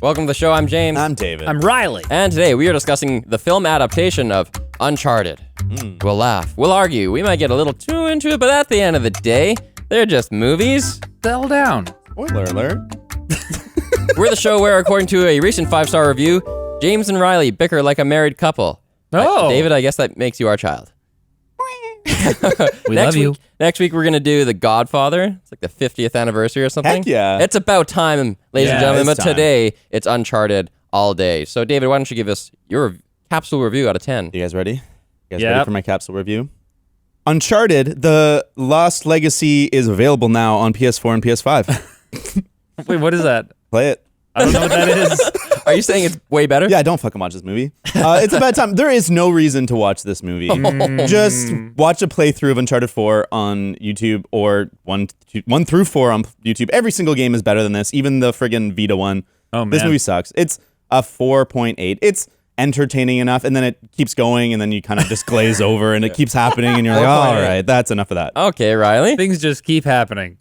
Welcome to the show. I'm James. I'm David. I'm Riley. And today we are discussing the film adaptation of Uncharted. We'll laugh. We'll argue. We might get a little too into it, but at the end of the day, they're just movies. Settle down. Spoiler alert. We're the show where, according to a recent 5-star review, James and Riley bicker like a married couple. Oh. David, I guess that makes you our child. We love you. Next week, we're going to do The Godfather. It's like the 50th anniversary or something. Heck yeah. It's about time, ladies and gentlemen. But it's time. today, it's Uncharted all day. So, David, why don't you give us your capsule review out of 10? You guys ready? You guys Yep. ready for my capsule review? Uncharted, The Lost Legacy is available now on PS4 and PS5. Wait, what is that? Play it. I don't know what that is. Are you saying it's way better? Yeah, don't fucking watch this movie. It's about time. There is no reason to watch this movie. Just watch a playthrough of Uncharted 4 on YouTube or 1 through 4 on YouTube. Every single game is better than this, even the friggin' Vita one. Oh, man. This movie sucks. It's a 4.8. It's entertaining enough, and then it keeps going, and then you kind of just glaze over, and it keeps happening, and you're like, oh, all right, that's enough of that. Okay, Riley. Things just keep happening.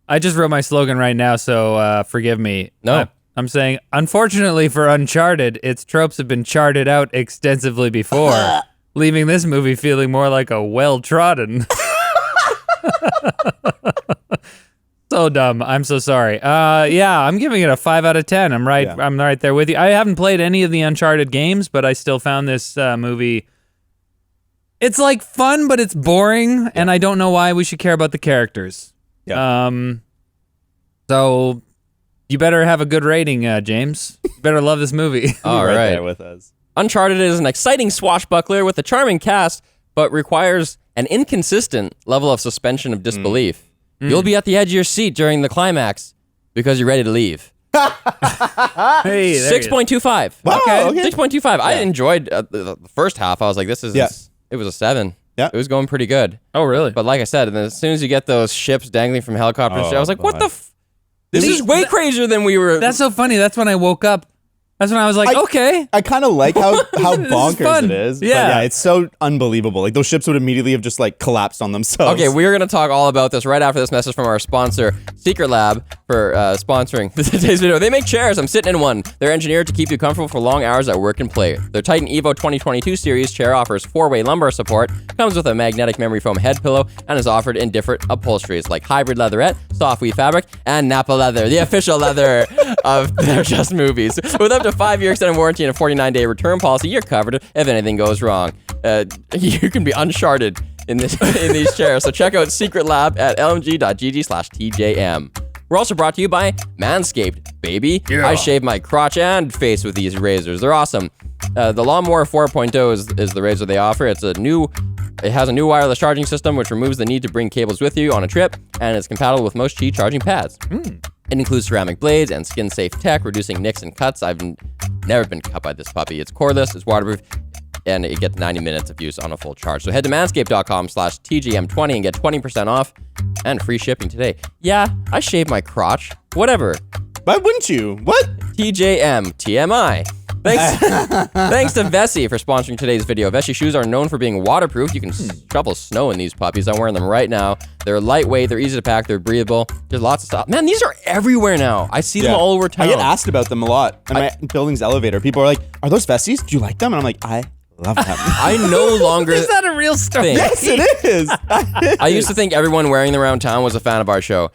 I just wrote my slogan right now, so forgive me. No. I'm saying, unfortunately for Uncharted, its tropes have been charted out extensively before, leaving this movie feeling more like a well-trodden. So dumb. I'm so sorry. Yeah, I'm giving it a 5 out of 10. I'm right. Yeah. I'm right there with you. I haven't played any of the Uncharted games, but I still found this movie. It's like fun, but it's boring, and I don't know why we should care about the characters. Yeah. So you better have a good rating, James. You better love this movie. All right right. there with us. Uncharted is an exciting swashbuckler with a charming cast, but requires an inconsistent level of suspension of disbelief. You'll be at the edge of your seat during the climax because you're ready to leave. Hey, there 6.25. Wow, okay. 6.25. I enjoyed the first half. I was like, this is, it was a 7. Yeah. It was going pretty good. Oh, really? But like I said, and then as soon as you get those ships dangling from helicopters, I was like, what God. the This is way crazier than we were. That's so funny. That's when I woke up. That's when I was like, okay. I kind of like how bonkers fun. it is. But Yeah. yeah, it's so unbelievable. Like, those ships would immediately have just, like, collapsed on themselves. Okay, we're going to talk all about this right after this message from our sponsor, Secret Lab, for sponsoring today's video. They make chairs. I'm sitting in one. They're engineered to keep you comfortable for long hours at work and play. Their Titan Evo 2022 series chair offers 4-way lumbar support, comes with a magnetic memory foam head pillow, and is offered in different upholsteries like hybrid leatherette, soft weave fabric, and Napa leather, the official leather of They're Just Movies. With up to 5-year extended warranty and a 49-day return policy, you're covered if anything goes wrong. You can be uncharted in these chairs. So check out Secret Lab at lmg.gg/TJM. We're also brought to you by Manscaped, baby. Yeah. I shave my crotch and face with these razors. They're awesome. The Lawnmower 4.0 is the razor they offer. It has a new wireless charging system, which removes the need to bring cables with you on a trip, and it's compatible with most Qi charging pads. It includes ceramic blades and skin-safe tech, reducing nicks and cuts. I've never been cut by this puppy. It's cordless, it's waterproof, and it gets 90 minutes of use on a full charge. So head to manscaped.com/TGM20 and get 20% off and free shipping today. Yeah, I shave my crotch. Whatever. Why wouldn't you? What? TJM, TMI. Thanks to Vessi for sponsoring today's video. Vessi shoes are known for being waterproof. You can shovel snow in these puppies. I'm wearing them right now. They're lightweight, they're easy to pack, they're breathable. There's lots of stuff. Man, these are everywhere now. I see them all over town. I get asked about them a lot in my building's elevator. People are like, are those Vesties? Do you like them? And I'm like, I love them. I no longer Is that a real story? think. Yes, it is. I used to think everyone wearing them around town was a fan of our show.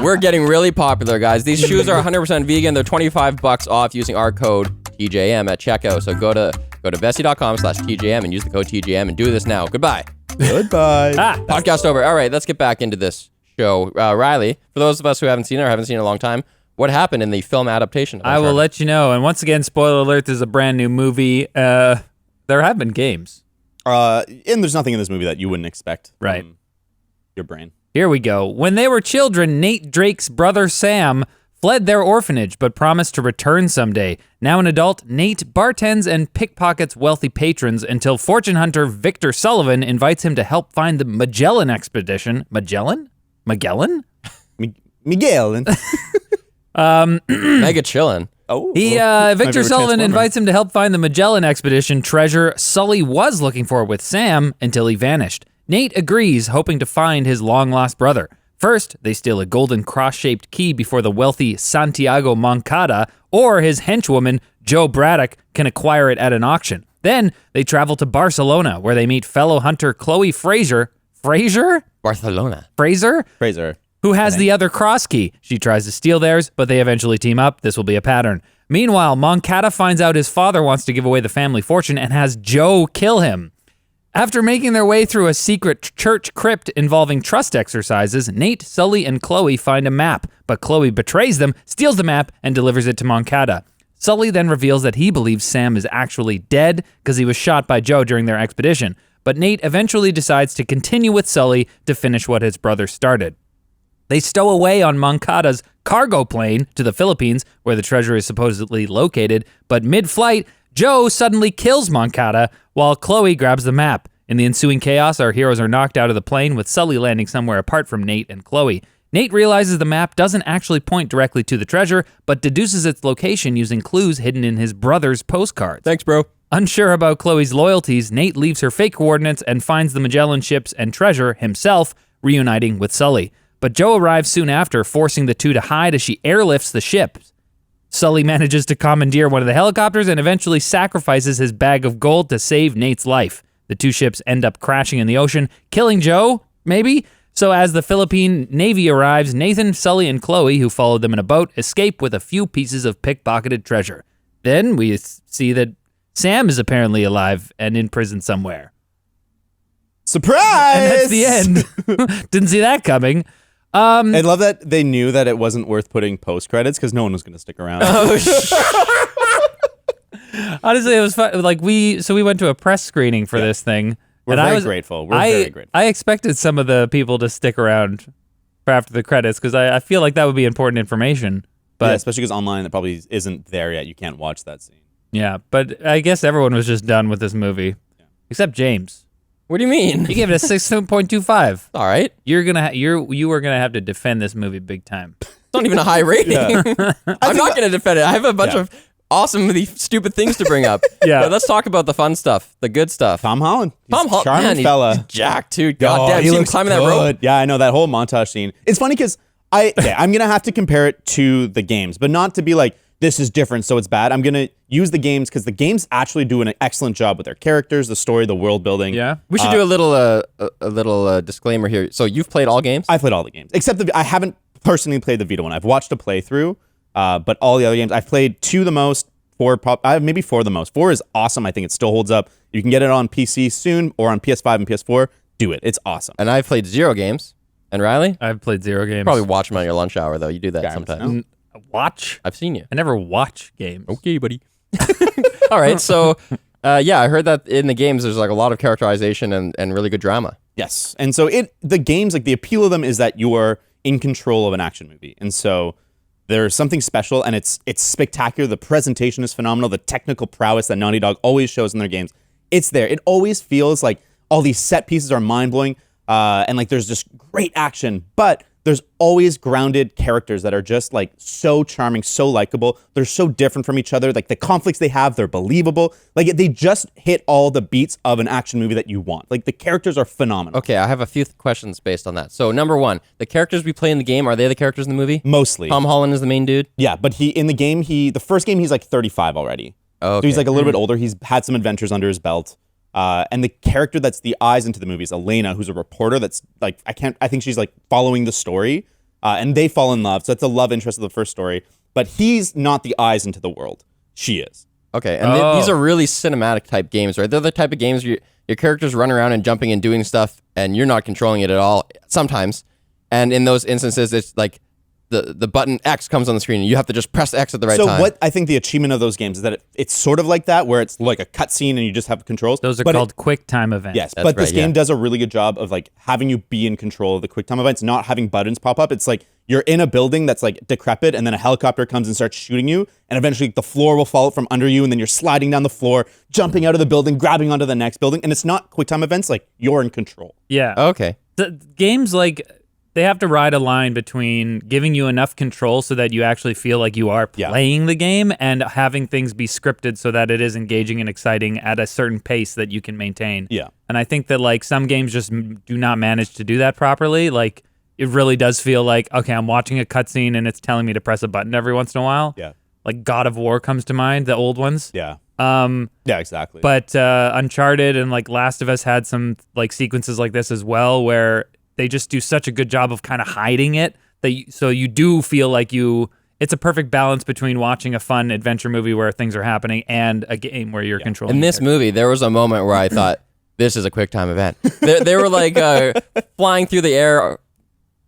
We're getting really popular, guys. These shoes are 100% vegan. They're $25 off using our code TJM at checkout. So go to vessi.com/TJM and use the code TJM and do this now. Goodbye. Goodbye. Podcast over. All right, let's get back into this show. Riley, for those of us who haven't seen it or haven't seen it in a long time, what happened in the film adaptation of I will Uncharted? let you know. And once again, spoiler alert, this is a brand new movie. There have been games. And there's nothing in this movie that you wouldn't expect Right. from your brain. Here we go. When they were children, Nate Drake's brother Sam fled their orphanage but promised to return someday. Now an adult, Nate bartends and pickpockets wealthy patrons until fortune hunter Victor Sullivan invites him to help find the Magellan expedition. Magellan? Miguel. Mega chillin'. Oh. Victor Sullivan invites him to help find the Magellan expedition treasure Sully was looking for with Sam until he vanished. Nate agrees, hoping to find his long-lost brother. First, they steal a golden cross-shaped key before the wealthy Santiago Moncada or his henchwoman, Joe Braddock, can acquire it at an auction. Then, they travel to Barcelona, where they meet fellow hunter Chloe Fraser, Barcelona. Fraser? Fraser. Who has the other cross key. She tries to steal theirs, but they eventually team up. This will be a pattern. Meanwhile, Moncada finds out his father wants to give away the family fortune and has Joe kill him. After making their way through a secret church crypt involving trust exercises, Nate, Sully, and Chloe find a map, but Chloe betrays them, steals the map, and delivers it to Moncada. Sully then reveals that he believes Sam is actually dead because he was shot by Joe during their expedition, but Nate eventually decides to continue with Sully to finish what his brother started. They stow away on Moncada's cargo plane to the Philippines, where the treasure is supposedly located, but mid-flight, Joe suddenly kills Moncada while Chloe grabs the map. In the ensuing chaos, our heroes are knocked out of the plane, with Sully landing somewhere apart from Nate and Chloe. Nate realizes the map doesn't actually point directly to the treasure, but deduces its location using clues hidden in his brother's postcards. Thanks, bro. Unsure about Chloe's loyalties, Nate leaves her fake coordinates and finds the Magellan ships and treasure himself, reuniting with Sully. But Joe arrives soon after, forcing the two to hide as she airlifts the ship. Sully manages to commandeer one of the helicopters and eventually sacrifices his bag of gold to save Nate's life. The two ships end up crashing in the ocean, killing Joe, maybe? So as the Philippine Navy arrives, Nathan, Sully, and Chloe, who followed them in a boat, escape with a few pieces of pickpocketed treasure. Then we see that Sam is apparently alive and in prison somewhere. Surprise! And that's the end. Didn't see that coming. I love that they knew that it wasn't worth putting post credits because no one was going to stick around. Honestly, it was fun. Like we went to a press screening for this thing. We're very grateful. We're very grateful. I expected some of the people to stick around for after the credits because I feel like that would be important information. But yeah, especially because online it probably isn't there yet. You can't watch that scene. Yeah, but I guess everyone was just done with this movie, except James. What do you mean? You gave it a 6.25. All right. You were gonna have to defend this movie big time. It's not even a high rating. I'm not going to defend it. I have a bunch of awesomely stupid things to bring up. But let's talk about the fun stuff, the good stuff. Tom Holland. Tom Holland, charming man, fella. He's jacked, too. God damn, he you see him looks climbing that rope? Yeah, I know that whole montage scene. It's funny because I'm gonna have to compare it to the games, but not to be like this is different, so it's bad. I'm gonna use the games because the games actually do an excellent job with their characters, the story, the world building. Yeah, we should do a little disclaimer here. So you've played all games? I played all the games except I haven't personally played the Vita one. I've watched a playthrough, but all the other games I've played 2 the most. 4 maybe 4 the most. 4 is awesome. I think it still holds up. You can get it on PC soon or on PS5 and PS4. Do it. It's awesome. And I've played 0 games. And Riley? I've played 0 games. Probably watch them on your lunch hour, though. You do that sometimes. Watch? I've seen you. I never watch games. Okay, buddy. All right, so I heard that in the games there's like a lot of characterization and really good drama. Yes. And so the games, like the appeal of them is that you are in control of an action movie. And so there's something special and it's spectacular. The presentation is phenomenal. The technical prowess that Naughty Dog always shows in their games, it's there. It always feels like all these set pieces are mind-blowing and like there's just great action, but there's always grounded characters that are just like so charming, so likable. They're so different from each other. Like the conflicts they have, they're believable. Like they just hit all the beats of an action movie that you want. Like the characters are phenomenal. Okay, I have a few questions based on that. So number 1, the characters we play in the game, are they the characters in the movie? Mostly. Tom Holland is the main dude? Yeah, but in the game, the first game, he's like 35 already. Okay. So he's like a little bit older. He's had some adventures under his belt. And the character that's the eyes into the movie is Elena, who's a reporter that's like, I think she's like following the story. And they fall in love. So that's a love interest of the first story. But he's not the eyes into the world. She is. Okay, and these are really cinematic type games, right? They're the type of games where your characters run around and jumping and doing stuff, and you're not controlling it at all sometimes. And in those instances, it's like the button X comes on the screen, and you have to just press X at the right time. So what I think the achievement of those games is that it's sort of like that, where it's like a cutscene and you just have controls. Those are called quick time events. Yes, but this game does a really good job of like having you be in control of the quick time events, not having buttons pop up. It's like you're in a building that's like decrepit, and then a helicopter comes and starts shooting you, and eventually the floor will fall from under you, and then you're sliding down the floor, jumping out of the building, grabbing onto the next building, and it's not quick time events. Like you're in control. Yeah. Okay. The games like they have to ride a line between giving you enough control so that you actually feel like you are playing the game and having things be scripted so that it is engaging and exciting at a certain pace that you can maintain. Yeah. And I think that like some games just do not manage to do that properly. Like it really does feel like, okay, I'm watching a cutscene and it's telling me to press a button every once in a while. Yeah. Like God of War comes to mind, the old ones. Yeah. Yeah, exactly. But Uncharted and like Last of Us had some like sequences like this as well, where they just do such a good job of kind of hiding it so you do feel like it's a perfect balance between watching a fun adventure movie where things are happening and a game where you're controlling. In this movie, there was a moment where I thought, this is a QuickTime event. They were like flying through the air,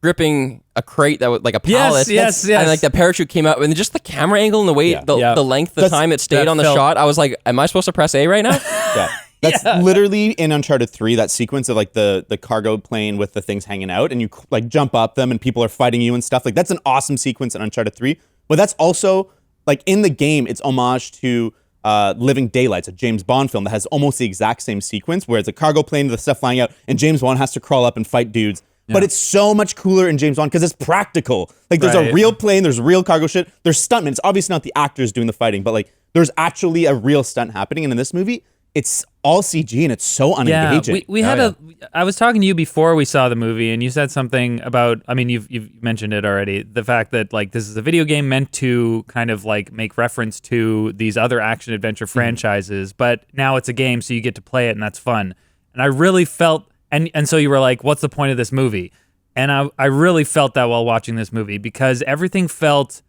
gripping a crate that was like a pallet. Yes. And like the parachute came out, and just the camera angle and the way, the length, the time it stayed on the shot, I was like, am I supposed to press A right now? Yeah. That's literally in Uncharted 3, that sequence of like the cargo plane with the things hanging out and you like jump up them and people are fighting you and stuff. Like that's an awesome sequence in Uncharted 3. But that's also like in the game, it's homage to Living Daylights, a James Bond film that has almost the exact same sequence where it's a cargo plane with the stuff flying out and James Bond has to crawl up and fight dudes. Yeah. But it's so much cooler in James Bond because it's practical. Like there's a real plane, there's real cargo shit, there's stuntmen. It's obviously not the actors doing the fighting, but like there's actually a real stunt happening. And in this movie, it's all CG and it's so unengaging. We had I was talking to you before we saw the movie and you said something about, I mean, you've mentioned it already, the fact that like this is a video game meant to kind of like make reference to these other action adventure franchises, but now it's a game so you get to play it and that's fun. And I really felt, and so you were like, what's the point of this movie? And I really felt that while watching this movie because everything felt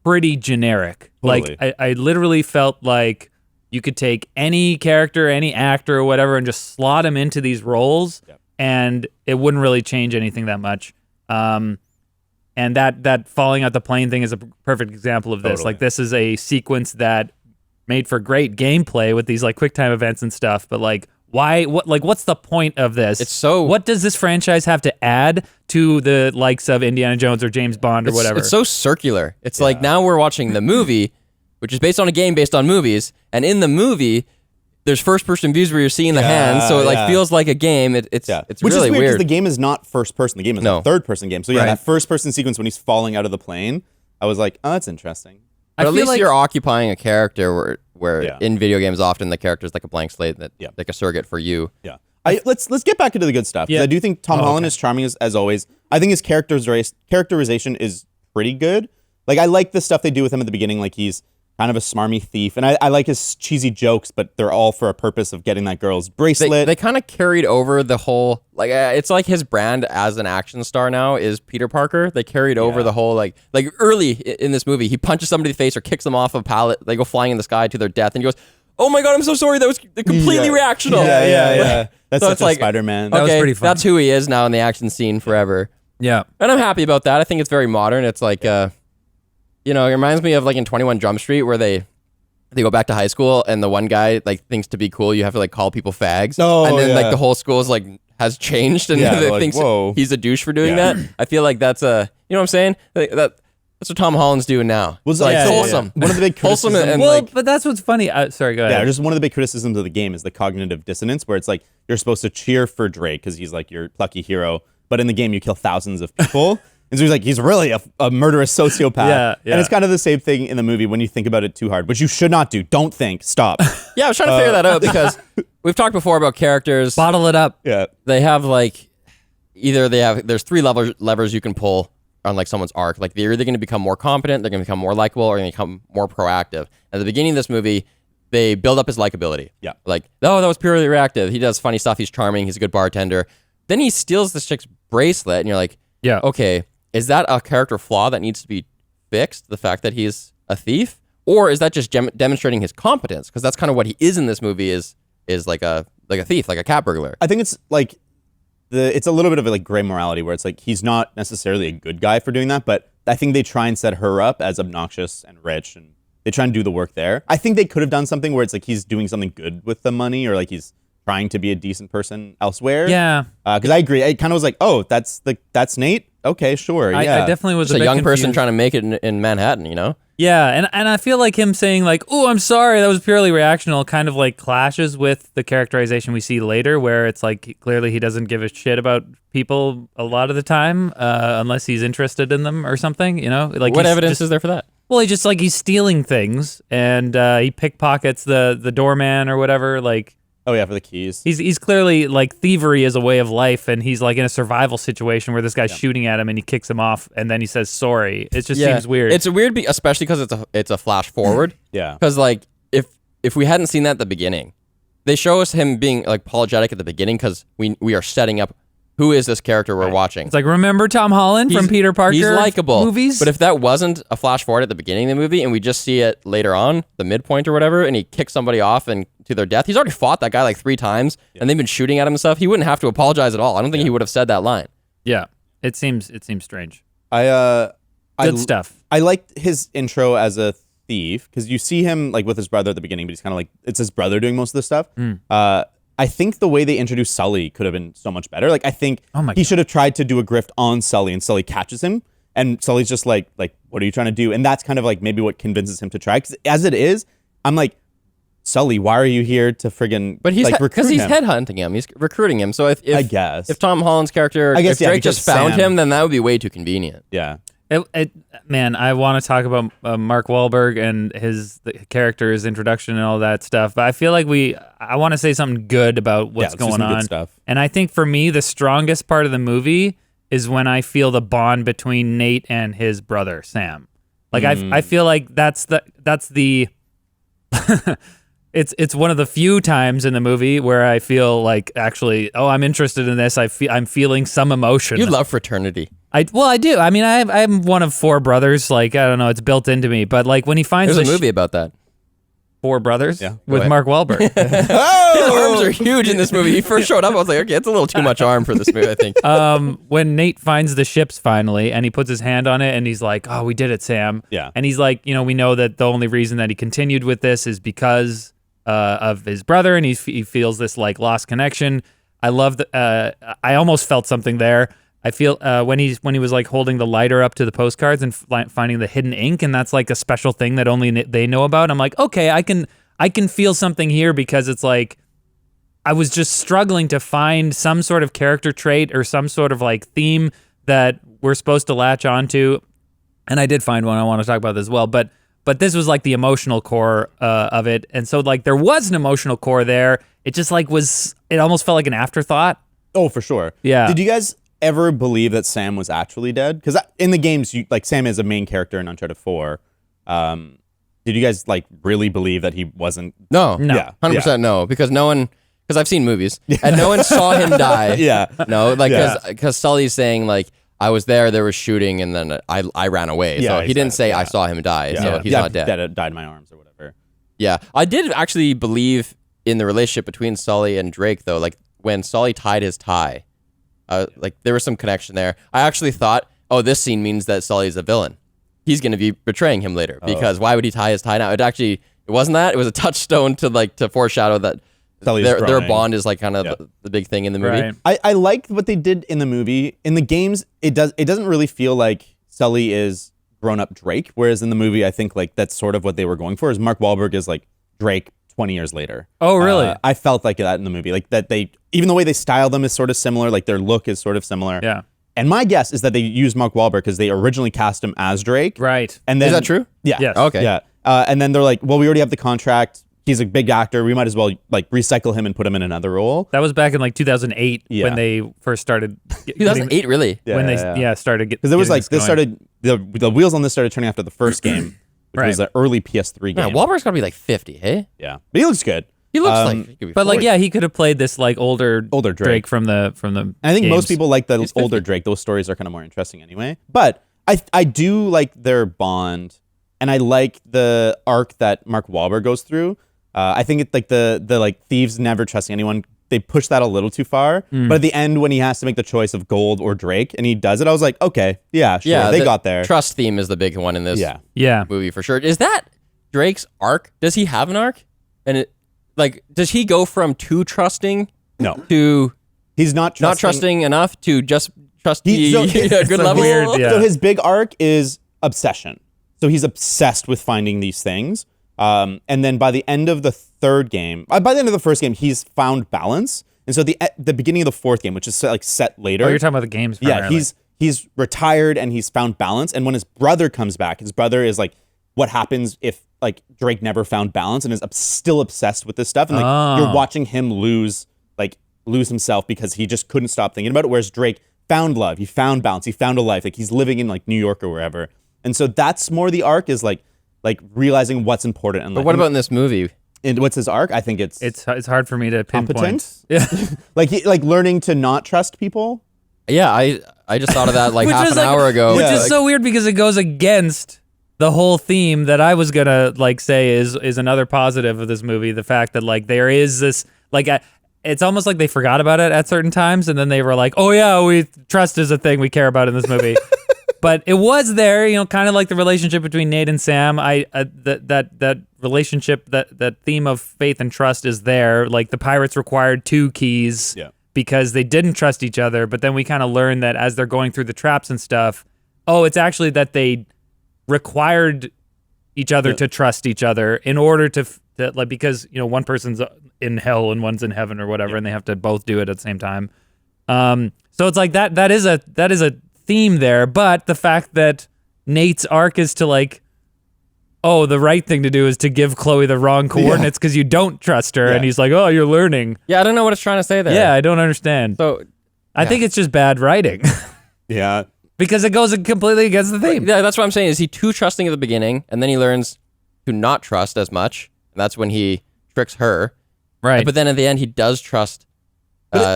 pretty generic. Totally. Like I literally felt like you could take any character, any actor or whatever and just slot him into these roles and it wouldn't really change anything that much. And that falling out the plane thing is a perfect example of this. Totally. Like this is a sequence that made for great gameplay with these like QuickTime events and stuff, but like what's the point of this? What does this franchise have to add to the likes of Indiana Jones or James Bond or whatever? It's so circular. It's like now we're watching the movie, which is based on a game based on movies, and in the movie, there's first-person views where you're seeing the hands, so it like feels like a game. It's Which really is weird because weird. the game is not first-person. The game is a third-person game. So that first-person sequence when he's falling out of the plane, I was like, oh, that's interesting. But at least you're occupying a character where in video games often the character's like a blank slate, that like a surrogate for you. Yeah. Let's get back into the good stuff. I do think Tom Holland is charming as always. I think his characterization is pretty good. Like I like the stuff they do with him at the beginning. Like he's kind of a smarmy thief, and I like his cheesy jokes, but they're all for a purpose of getting that girl's bracelet. They kind of carried over the whole like it's like his brand as an action star now is Peter Parker. They carried over the whole like early in this movie, he punches somebody in the face or kicks them off a pallet. They go flying in the sky to their death, and he goes, "Oh my god, I'm so sorry. That was completely reactional." Yeah. That's so such it's a like Spider-Man. That was pretty fun. That's who he is now in the action scene forever. Yeah, and I'm happy about that. I think it's very modern. It's like it reminds me of like in 21 Jump Street where they go back to high school and the one guy like thinks to be cool you have to like call people fags, and then like the whole school is like has changed and they thinks he's a douche for doing that. I feel like that's a what I'm saying, that's what Tom Holland's doing now. Was like wholesome. One of the big criticisms, but that's what's funny. Sorry, go ahead. Yeah, just one of the big criticisms of the game is the cognitive dissonance, where it's like you're supposed to cheer for Drake because he's like your plucky hero, but in the game you kill thousands of people. And so he's really a murderous sociopath. And it's kind of the same thing in the movie when you think about it too hard, which you should not do. Don't think. Stop. I was trying to figure that out because we've talked before about characters. Bottle it up. Yeah. They have like, there's three levers you can pull on like someone's arc. Like they're either going to become more competent, they're going to become more likable, or they're going to become more proactive. At the beginning of this movie, they build up his likability. Yeah. Like, oh, that was purely reactive. He does funny stuff. He's charming. He's a good bartender. Then he steals this chick's bracelet and you're like, okay, is that a character flaw that needs to be fixed? The fact that he's a thief? Or is that just demonstrating his competence? Because that's kind of what he is in this movie is like a thief, like a cat burglar. I think it's like it's a little bit of a like gray morality where it's like he's not necessarily a good guy for doing that, but I think they try and set her up as obnoxious and rich and they try and do the work there. I think they could have done something where it's like he's doing something good with the money or like he's trying to be a decent person elsewhere. Yeah. Because I agree. I kind of was like, oh, that's Nate? Okay, sure. I definitely was just a bit young confused. person trying to make it in Manhattan, you know? Yeah, and I feel like him saying like, "Oh, I'm sorry, that was purely reactional," kind of like clashes with the characterization we see later, where it's like clearly he doesn't give a shit about people a lot of the time, unless he's interested in them or something. You know, like what evidence is there for that? Well, he's stealing things, and he pickpockets the doorman or whatever. Like Oh yeah, for the keys. He's clearly like thievery is a way of life, and he's like in a survival situation where this guy's shooting at him, and he kicks him off, and then he says sorry. It just seems weird. It's a weird, especially because it's a flash forward. Yeah. Because like if we hadn't seen that at the beginning, they show us him being like apologetic at the beginning because we are setting up who is this character we're watching. It's like, remember Tom Holland from Peter Parker He's likable movies? But if that wasn't a flash forward at the beginning of the movie and we just see it later on, the midpoint or whatever, and he kicks somebody off and to their death, he's already fought that guy like 3 times and they've been shooting at him and stuff. He wouldn't have to apologize at all. I don't think he would have said that line. Yeah, it seems strange. Good stuff. I liked his intro as a thief because you see him like with his brother at the beginning, but he's kind of like it's his brother doing most of the stuff. I think the way they introduced Sully could have been so much better. Like I think he should have tried to do a grift on Sully, and Sully catches him, and Sully's just like, what are you trying to do? And that's kind of like maybe what convinces him to try. Because as it is, I'm like, Sully, why are you here to friggin' But he's like, because he's headhunting him. He's recruiting him. So if I guess if Tom Holland's character, if Drake just found him, then that would be way too convenient. Yeah. Man, I want to talk about Mark Wahlberg and the character's introduction and all that stuff, but I feel like I want to say something good about what's going on. Good stuff. And I think for me, the strongest part of the movie is when I feel the bond between Nate and his brother Sam. Like I feel like that's the It's one of the few times in the movie where I feel like actually, I'm interested in this. I'm feeling some emotion. You love fraternity. I do. I mean, I'm one of 4 brothers. Like, I don't know, it's built into me. But like when he finds there's a movie about that. 4 Brothers with Mark Wahlberg. His arms are huge in this movie. He first showed up, I was like, okay, it's a little too much arm for this movie, I think. When Nate finds the ships finally, and he puts his hand on it, and he's like, "Oh, we did it, Sam." Yeah. And he's like, we know that the only reason that he continued with this is because of his brother, and he feels this like lost connection. I love that. I almost felt something there. I feel when he was like holding the lighter up to the postcards and finding the hidden ink, and that's like a special thing that only they know about. I'm like, okay, I can feel something here because it's like I was just struggling to find some sort of character trait or some sort of like theme that we're supposed to latch onto, and I did find one. I want to talk about this as well, but this was like the emotional core of it, and so like there was an emotional core there. It just like it almost felt like an afterthought. Oh, for sure. Yeah. Did you guys ever believe that Sam was actually dead? Because in the games, Sam is a main character in Uncharted 4. Did you guys like really believe that he wasn't? No. Yeah. 100% no, because no one, because I've seen movies and no one saw him die. Yeah. No, like because Sully's saying like I was there was shooting, and then I ran away. Yeah, so he didn't say I saw him die. So he's not dead. Died in my arms or whatever. Yeah, I did actually believe in the relationship between Sully and Drake though. Like when Sully tied his tie. Like there was some connection there. I actually thought, this scene means that Sully's a villain. He's going to be betraying him later because why would he tie his tie now? It wasn't that. It was a touchdown to foreshadow that their bond is like kind of the big thing in the movie. Right. I liked what they did in the movie. In the games, it doesn't really feel like Sully is grown up Drake, whereas in the movie, I think like that's sort of what they were going for. Is Mark Wahlberg is like Drake 20 years later. Oh, really? I felt like that in the movie. Like that even the way they style them is sort of similar, like their look is sort of similar. Yeah. And my guess is that they used Mark Wahlberg because they originally cast him as Drake. Right. And then, is that true? Yeah. Yes. Okay. Yeah. And then they're like, well, we already have the contract. He's a big actor. We might as well like recycle him and put him in another role. That was back in like 2008 when they first started. 2008, really? Yeah, started getting. Because there was like this started the wheels on this started turning after the first game, which was an early PS3 game. Yeah, Wahlberg's got to be like 50, hey? Yeah, but he looks good. He looks like he could be 40. He could have played this like older Drake from the. And I think most people like the older Drake. Those stories are kind of more interesting anyway. But I do like their bond, and I like the arc that Mark Wahlberg goes through. I think it's like the like thieves never trusting anyone. They push that a little too far. But at the end, when he has to make the choice of gold or Drake, and he does it, I was like, okay, yeah, sure, they got there. Trust theme is the big one in this movie for sure. Is that Drake's arc? Does he have an arc? And does he go from too trusting? No. To he's not trusting enough to just trust a good level? Weird, yeah. So his big arc is obsession. So he's obsessed with finding these things. And then by the end of the third game, by the end of the first game, he's found balance. And so the beginning of the fourth game, which is set later. Oh, you're talking about the games primarily. Yeah, he's retired and he's found balance. And when his brother comes back, his brother is like, what happens if like Drake never found balance and is still obsessed with this stuff, and like you're watching him lose himself because he just couldn't stop thinking about it. Whereas Drake found love, he found balance, he found a life, like he's living in like New York or wherever, and so that's more the arc is like realizing what's important. And but what about in this movie? And what's his arc? I think it's hard for me to pinpoint. Competence? Yeah, like learning to not trust people. Yeah, I just thought of that like half an like, hour ago. which is so weird because it goes against the whole theme that I was gonna like say is another positive of this movie. The fact that like there is this like it's almost like they forgot about it at certain times, and then they were like, oh yeah, trust is a thing we care about in this movie. But it was there, you know, kind of like the relationship between Nate and Sam. That relationship, that theme of faith and trust is there. Like the pirates required 2 keys because they didn't trust each other. But then we kind of learned that as they're going through the traps and stuff, it's actually that they required each other to trust each other in order to like, because, you know, one person's in hell and one's in heaven or whatever, and they have to both do it at the same time. So it's like that is a theme there, but the fact that Nate's arc is to like, the right thing to do is to give Chloe the wrong coordinates because you don't trust her, and he's like, you're learning. Yeah, I don't know what it's trying to say there. Yeah, I don't understand. So I think it's just bad writing. Yeah. Because it goes completely against the theme. Yeah, that's what I'm saying. Is he too trusting at the beginning, and then he learns to not trust as much, and that's when he tricks her. Right. But then at the end, he does trust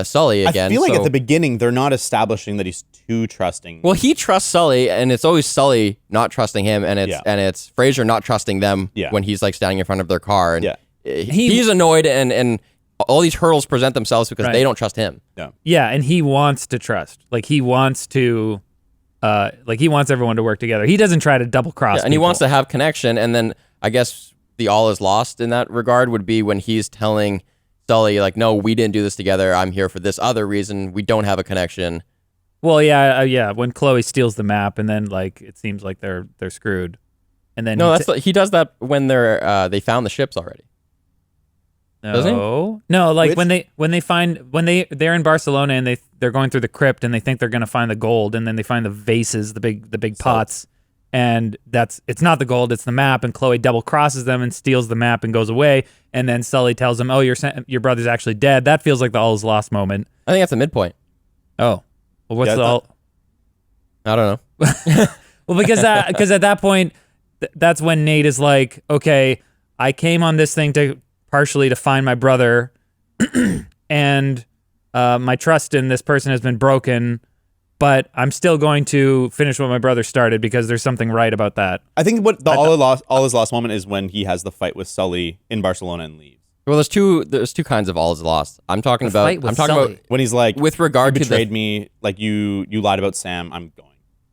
Sully again. I feel like at the beginning, they're not establishing that he's too trusting. Well, he trusts Sully, and it's always Sully not trusting him, and it's Fraser not trusting them when he's like standing in front of their car. And he's annoyed, and all these hurdles present themselves because they don't trust him. Yeah, and he wants to trust. Like he wants to, he wants everyone to work together. He doesn't try to double cross. And he wants to have connection. And then I guess the all is lost in that regard would be when he's telling Sully, like, no, we didn't do this together. I'm here for this other reason. We don't have a connection. Well, yeah. When Chloe steals the map, and then like it seems like they're screwed, and then he does that when they found the ships already. Doesn't he? No, like when they're in Barcelona and they're going through the crypt and they think they're gonna find the gold, and then they find the vases, the big pots, and it's not the gold, it's the map, and Chloe double crosses them and steals the map and goes away, and then Sully tells him, your brother's actually dead. That feels like the all is lost moment. I think that's the midpoint. Oh, well, what's the all? I don't know. Well, because at that point, that's when Nate is like, okay, I came on this thing partially to find my brother, and my trust in this person has been broken, but I'm still going to finish what my brother started because there's something right about that. I think what the all is lost moment is when he has the fight with Sully in Barcelona and leaves. Well, there's two kinds of all is lost. I'm talking about when he's like, with regard you to betrayed me, like you lied about Sam, I'm going.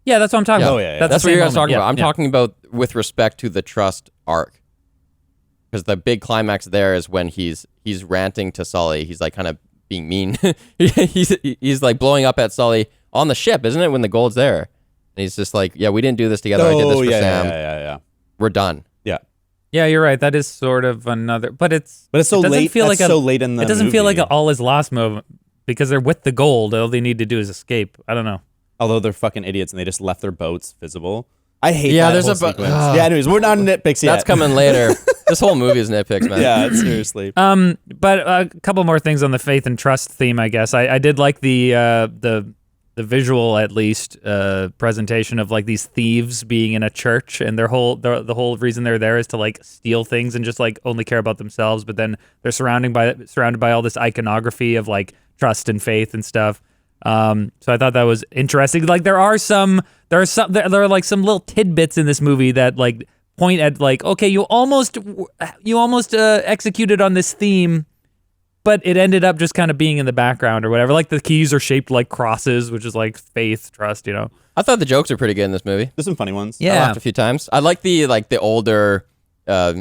Yeah, that's what I'm talking about. Oh, yeah. That's what you're talking about. I'm talking about with respect to the trust arc. Because the big climax there is when he's ranting to Sully. He's like kind of being mean. he's like blowing up at Sully on the ship, isn't it? When the gold's there, and he's just like, "Yeah, we didn't do this together. I did this for Sam. Yeah. We're done." Yeah, you're right. That is sort of another, but it's so late. So late in the It doesn't movie. feel like an all is lost moment because they're with the gold. All they need to do is escape. I don't know. Although they're fucking idiots and they just left their boats visible. I hate that there's whole sequence. Anyways, we're not nitpicks yet. That's coming later. This whole movie is nitpicks, man. Yeah, seriously. But a couple more things on the faith and trust theme, I guess. I did like the visual, at least, presentation of like these thieves being in a church, and the whole reason they're there is to like steal things and just like only care about themselves. But then they're surrounded by all this iconography of like trust and faith and stuff. So I thought that was interesting. Like there are like some little tidbits in this movie that like point at like, okay, you almost executed on this theme, but it ended up just kind of being in the background or whatever. Like the keys are shaped like crosses, which is like faith, trust, you know. I thought the jokes were pretty good in this movie. There's some funny ones. I laughed a few times. I like the older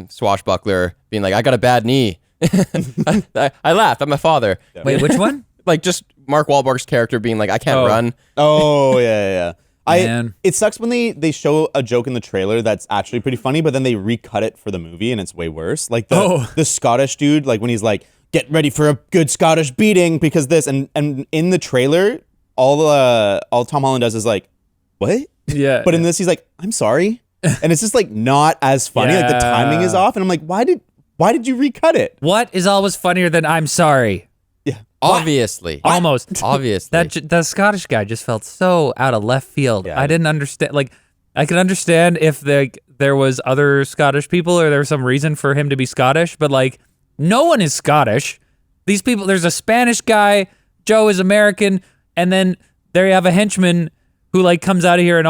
swashbuckler being like, I got a bad knee. I laughed. I'm my father. Yeah. Wait, which one? Like just Mark Wahlberg's character being like, I can't run. Oh, yeah. Man. It sucks when they show a joke in the trailer that's actually pretty funny, but then they recut it for the movie and it's way worse. Like the Scottish dude, like when he's like, get ready for a good Scottish beating because this, and in the trailer, all Tom Holland does is like, what? Yeah. But in this, he's like, I'm sorry. and it's just like not as funny. Like the timing is off, and I'm like, why did you recut it? What is always funnier than I'm sorry? Yeah, Obviously. Almost. Obviously. The Scottish guy just felt so out of left field. Yeah. I didn't understand. Like, I could understand if there was other Scottish people or there was some reason for him to be Scottish, but like, no one is Scottish. These people, there's a Spanish guy, Joe is American, and then there you have a henchman who like comes out of here and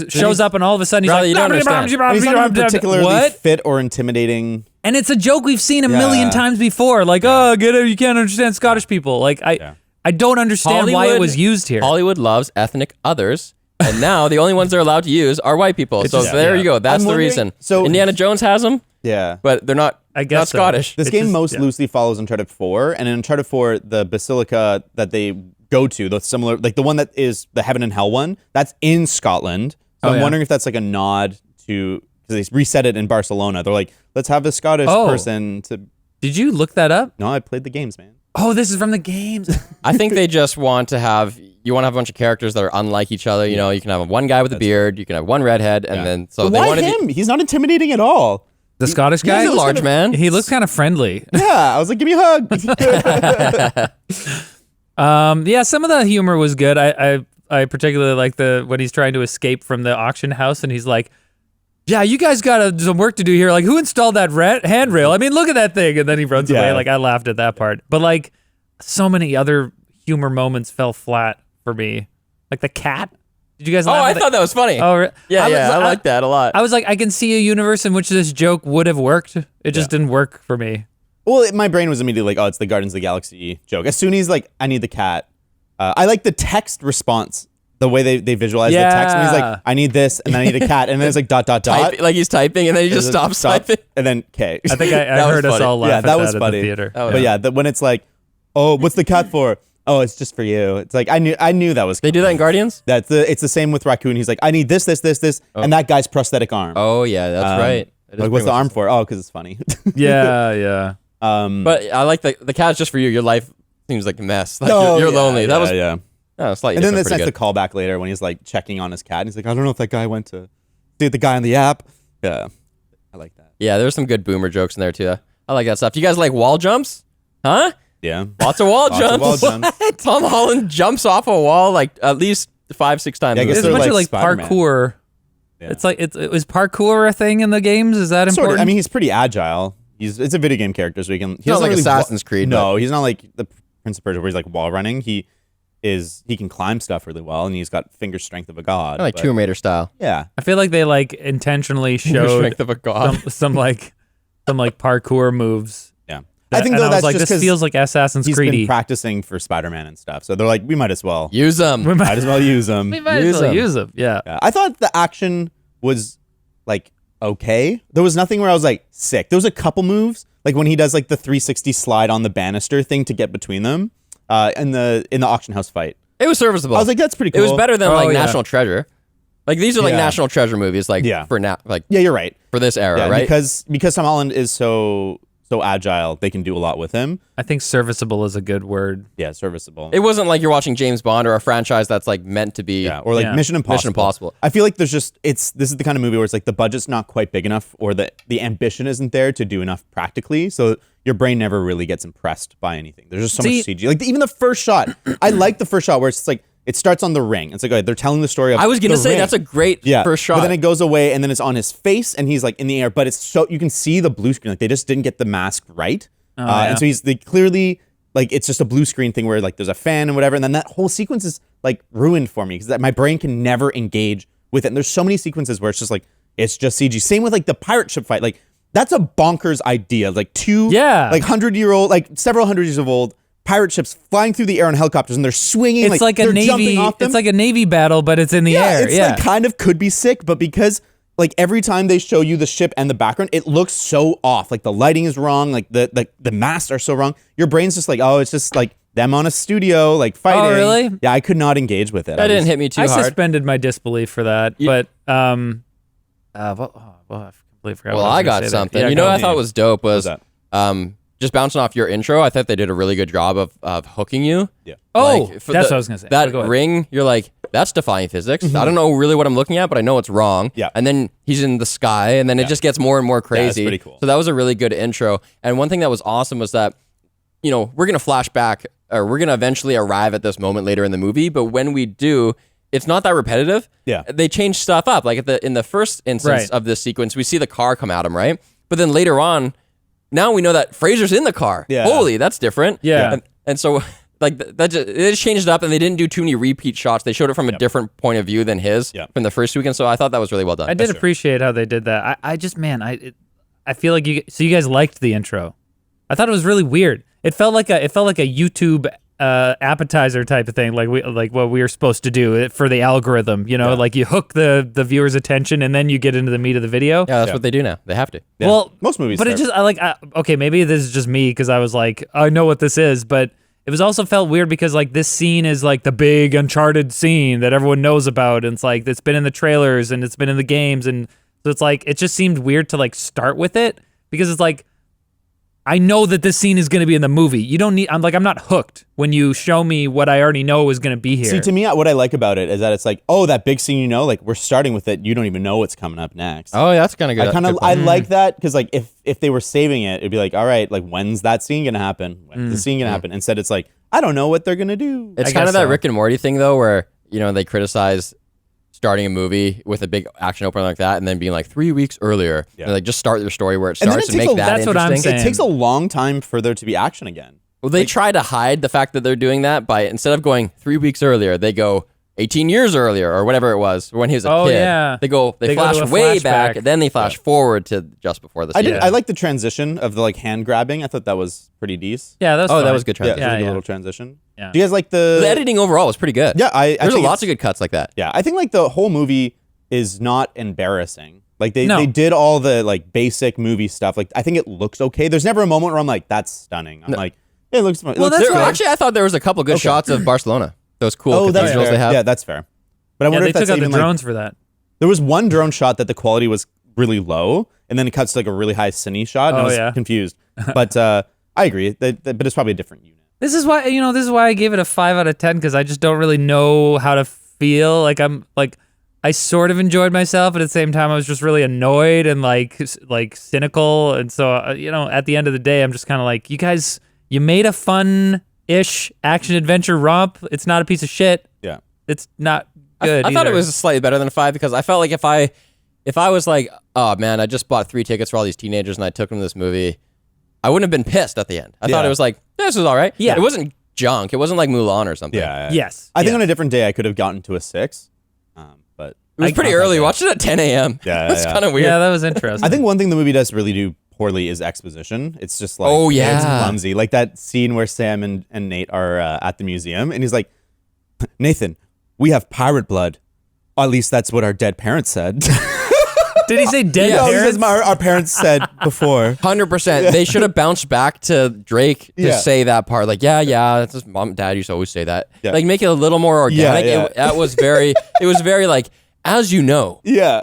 shows up and all of a sudden he's Brother, like, you don't understand. And he's not even particularly what? fit or intimidating. And it's a joke we've seen a million times before. Like, oh, get it? You can't understand Scottish people. Like, I don't understand why it was used here. Hollywood loves ethnic others, and now the only ones they're allowed to use are white people. So there you go. That's the reason. So Indiana Jones has them, but they're not. I guess not Scottish. This game most loosely follows Uncharted 4, and in Uncharted 4, the basilica that they go to, the similar, like the one that is the Heaven and Hell one, that's in Scotland. So I'm wondering if that's like a nod to, because they reset it in Barcelona. They're like, let's have a Scottish person to. Did you look that up? No, I played the games, man. Oh, this is from the games. I think they just want to have. You want to have a bunch of characters that are unlike each other. You know, you can have one guy with a beard, you can have one redhead, and then so But they why wanted him? He's not intimidating at all. The Scottish guy? He's a large man. He looks kind of friendly. Yeah, I was like, give me a hug. Yeah, some of the humor was good. I particularly like when he's trying to escape from the auction house and he's like, yeah, you guys got some work to do here. Like, who installed that handrail? I mean, look at that thing. And then he runs away. Like, I laughed at that part. But, like, so many other humor moments fell flat for me. Like the cat. Did you guys laugh I at thought that was funny. Oh, I like that a lot. I was like, I can see a universe in which this joke would have worked. It just didn't work for me. Well, my brain was immediately like, oh, it's the Guardians of the Galaxy joke. As soon as like, I need the cat. I like the text response. The way they visualize the text, and he's like, I need this, and then I need a cat, and then it's like ... Like he's typing, and then he just stops typing. And then K. I think I heard us all laugh at that was at funny. the theater. But when it's like, oh, what's the cat for? Oh, it's just for you. It's like, I knew that was They do that in Guardians? It's the same with Raccoon. He's like, I need this, and that guy's prosthetic arm. Oh, yeah, that's right. Like, what's the arm for? Oh, because it's funny. Yeah. But I like the cat's just for you. Your life seems like a mess. Like you're lonely. That was slightly and then different, there's like the callback later when he's like checking on his cat. And he's like, I don't know if that guy went to see the guy on the app. Yeah, I like that. Yeah, there's some good boomer jokes in there too. I like that stuff. Do you guys like wall jumps? Huh? Yeah, lots of wall jumps. What? Tom Holland jumps off a wall like at least 5-6 times. Yeah, I guess There's a bunch like of like Spider-Man. parkour. Yeah. It's like is parkour a thing in the games? Is that important? Sort of. I mean, he's pretty agile. It's a video game character, so he can. He's not like Assassin's Creed. No, he's not like the Prince of Persia where he's like wall running. He can climb stuff really well, and he's got finger strength of a god. Like Tomb Raider style. Yeah, I feel like they like intentionally Finger showed strength of a god. some parkour moves. yeah. That, I think and though I was that's like, just this because feels like Assassin's he's Creed. been practicing for Spider-Man and stuff. So they're like, we might as well Use them. might as well use them. We might as well use them. Yeah. I thought the action was like okay. There was nothing where I was like sick. There was a couple moves, like when he does like the 360 slide on the banister thing to get between them, in the auction house fight. It was serviceable. I was like, that's pretty cool. It was better than yeah. National Treasure. Like these are like Yeah. National Treasure movies. Like for now, Yeah, you're right. for this era, Yeah, right? because Tom Holland is so agile, they can do a lot with him. I think serviceable is a good word. Yeah, serviceable. It wasn't like you're watching James Bond or a franchise that's like meant to be. Yeah, or like Yeah. Mission Impossible. Mission Impossible. I feel like this is the kind of movie where it's like the budget's not quite big enough, or the ambition isn't there to do enough practically. So your brain never really gets impressed by anything. There's just so much CG. Like even the first shot, I like the first shot where it's like it starts on the ring. It's like, okay, they're telling the story of I was gonna the say ring. that's a great first shot. But then it goes away and then it's on his face and he's like in the air, but it's so you can see the blue screen. Like they just didn't get the mask right. And so they clearly like it's just a blue screen thing where like there's a fan and whatever. And then that whole sequence is like ruined for me because my brain can never engage with it. And there's so many sequences where it's just CG. Same with like the pirate ship fight. Like that's a bonkers idea. Like like 100-year-old, like several hundred years old pirate ships flying through the air on helicopters and they're swinging. It's like a they're navy. jumping off them. It's like a navy battle, but it's in the air. It's like kind of could be sick, but because like every time they show you the ship and the background, it looks so off. Like the lighting is wrong. Like the masts are so wrong. Your brain's just like, oh, it's just like them on a studio, like fighting. Oh, really? Yeah, I could not engage with it. That didn't hit me too I hard. suspended my disbelief for that, but I completely forgot. Well, I got something. Yeah, you know go what I ahead. thought was dope was What's that? just bouncing off your intro, I thought they did a really good job of hooking you. Yeah. Oh, For that's what I was gonna say. That Go ahead. ring, you're like, that's defying physics. I don't know really what I'm looking at, but I know it's wrong. Yeah. And then he's in the sky, and then it just gets more and more crazy. pretty cool. So that was a really good intro. And one thing that was awesome was that, we're gonna flash back, or we're gonna eventually arrive at this moment later in the movie. But when we do, it's not that repetitive. Yeah. They change stuff up. Like in the first instance of this sequence, we see the car come at him, right? But then later on, now we know that Fraser's in the car. Yeah. Holy, that's different. Yeah. And so like they just changed it up, and they didn't do too many repeat shots. They showed it from a different point of view than his from the first weekend. So I thought that was really well done. I did appreciate how they did that. I just, man, I feel like you guys liked the intro. I thought it was really weird. It felt like a YouTube appetizer type of thing, like what we were supposed to do for the algorithm. Like you hook the viewer's attention, and then you get into the meat of the video. Yeah, that's what they do now. They have to. Yeah. Well, most movies. but it just okay, maybe this is just me because I was like, I know what this is, but it was also felt weird because like this scene is like the big Uncharted scene that everyone knows about, and it's like it's been in the trailers and it's been in the games, and so it's like it just seemed weird to like start with it because it's like I know that this scene is going to be in the movie. You don't need. I'm not hooked when you show me what I already know is going to be here. See, to me, what I like about it is that it's like, oh, that big scene, like we're starting with it. You don't even know what's coming up next. Oh, yeah, that's kind of good. I like that because like if they were saving it, it'd be like, all right, like when's that scene gonna happen? When's the scene gonna happen? Instead, it's like I don't know what they're gonna do. It's kind of that Rick and Morty thing though, where they criticize starting a movie with a big action opener like that, and then being like 3 weeks earlier, and like just start your story where it starts and make that that's interesting. what I'm saying. It takes a long time for there to be action again. Well, they try to hide the fact that they're doing that by instead of going 3 weeks earlier, they go 18 years earlier or whatever it was when he was a kid. Yeah. They They flash go to a way flashback. back, and then they flash forward to just before the scene. I like the transition of the like hand grabbing. I thought that was pretty decent. Yeah, that was Oh, that fine. was good transition. Yeah, it was a good yeah. little transition. Yeah. Do you guys like The editing overall was pretty good. Yeah, I There's think lots of good cuts like that. Yeah, I think like the whole movie is not embarrassing. Like they did all the like basic movie stuff. Like I think it looks okay. There's never a moment where I'm like, that's stunning. I'm like, it looks fun. Well, that's Actually, I thought there was a couple good shots of Barcelona. Those cool oh, that's cathedrals fair. they have. Yeah, that's fair. But I Yeah, wonder they if that's took out the even drones for that. there was one drone shot that the quality was really low, and then it cuts to like a really high cine shot. And I was confused. But I agree. But it's probably a different unit. This is why I gave it a 5 out of 10 because I just don't really know how to feel. Like I sort of enjoyed myself, but at the same time I was just really annoyed and like cynical. And so at the end of the day, I'm just kind of like, you guys, you made a fun-ish action adventure romp. It's not a piece of shit. Yeah. It's not good. I thought it either. was slightly better than a 5 because I felt like if I was like, oh man, I just bought 3 tickets for all these teenagers and I took them to this movie, I wouldn't have been pissed at the end. I thought it was like, this was all right. Yeah. It wasn't junk. It wasn't like Mulan or something. Yeah. Yes. I think yes. on a different day I could have gotten to a 6. But It was pretty early. Watched it at 10 a.m. Yeah, It's yeah. kind of weird. Yeah, that was interesting. I think one thing the movie does really do poorly is exposition. It's just like, Oh, yeah. it's clumsy. Like that scene where Sam and Nate are at the museum, and he's like, Nathan, we have pirate blood. At least that's what our dead parents said. Did he say dead No, he parents? says our parents said before. 100%. They should have bounced back to Drake to Yeah. say that part. Like, yeah, that's his mom and dad used to always say that. Yeah. Like, make it a little more organic. Yeah. That was very, it was very like, as you know. Yeah.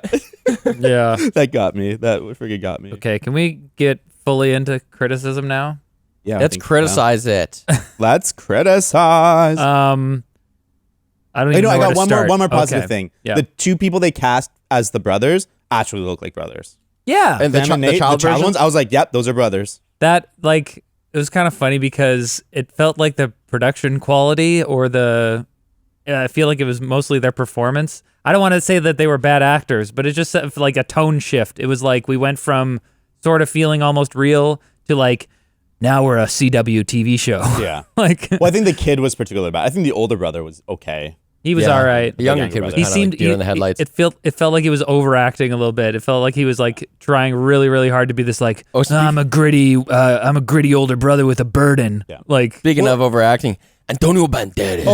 Yeah. That got me. That freaking got me. Okay, can we get fully into criticism now? Yeah. I Let's think so. criticize it. Let's criticize. I don't I even know I where got to one start. more positive Okay. thing. Yeah. The 2 people they cast as the brothers actually look like brothers. Yeah. And Sam and Nate, the child versions? ones, I was like, yep, those are brothers. That like it was kind of funny because it felt like the production quality or I feel like it was mostly their performance. I don't want to say that they were bad actors, but it just felt like a tone shift. It was like we went from sort of feeling almost real to like now we're a CW TV show. Yeah. Like Well, I think the kid was particularly bad. I think the older brother was okay. he was Yeah. all right. The younger Younger kid was brother. He kind of seemed like deer in the headlights. It felt like he was overacting a little bit. It felt like he was like trying really, really hard to be this like I'm a gritty older brother with a burden. Yeah. Like Speaking of overacting, Antonio Banderas.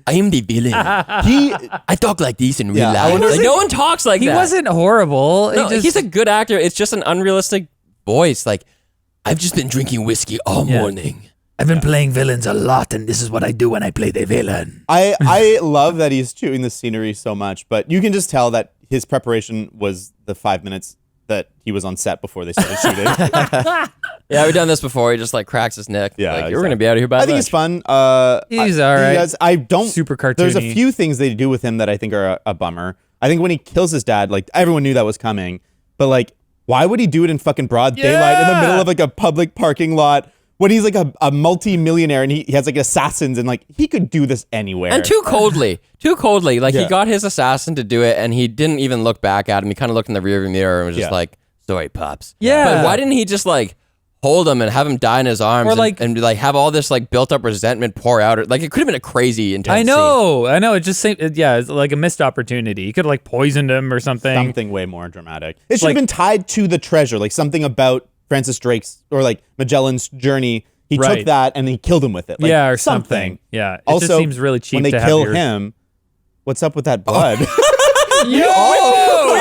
I am the villain. I talk like this in real Yeah, I life. wonder- Like, no one talks like he that. wasn't horrible. No, he just, he's a good actor. It's just an unrealistic voice. Like, I've just been drinking whiskey all morning. I've been playing villains a lot, and this is what I do when I play the villain. I love that he's chewing the scenery so much, but you can just tell that his preparation was the 5 minutes that he was on set before they started shooting. Yeah, we've done this before. He just like cracks his neck. Yeah, like, exactly. you're gonna be out of here by I think lunch. he's fun. He's all right. I don't. Super cartoony. There's a few things they do with him that I think are a bummer. I think when he kills his dad, like everyone knew that was coming, but like, why would he do it in fucking broad daylight in the middle of like a public parking lot when he's like a multi-millionaire and he has like assassins and like he could do this anywhere. And too coldly. Like he got his assassin to do it and he didn't even look back at him. He kind of looked in the rearview mirror and was just like, sorry, pops. Yeah. But why didn't he just like hold him and have him die in his arms Or, and, like- and like have all this like built up resentment pour out? Like it could have been a crazy intense I scene. know. It just seemed, it's like a missed opportunity. He could have like poisoned him or something. Something way more dramatic. It should have been tied to the treasure, like something about Francis Drake's or like Magellan's journey. He Right. took that and he killed him with it. Like, or something. Yeah. It Also, just seems really cheap when they to kill have him, what's up with that blood? We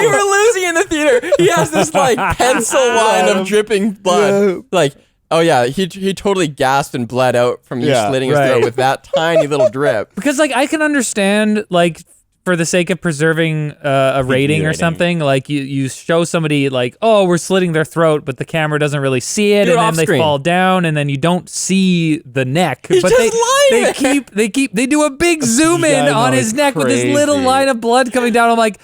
were losing in the theater. He has this like pencil line of dripping blood. Yeah. Like, oh yeah, he totally gasped and bled out from you Yeah, slitting his right. throat with that tiny little drip. Because like I can understand like for the sake of preserving a rating or rating. something, like you show somebody like, oh, we're slitting their throat, but the camera doesn't really see it, Do it and then off they screen. fall down, and then you don't see the neck. He's but just lying they do a big zoom in I know, on his it's neck with this little crazy. line of blood coming down. I'm like,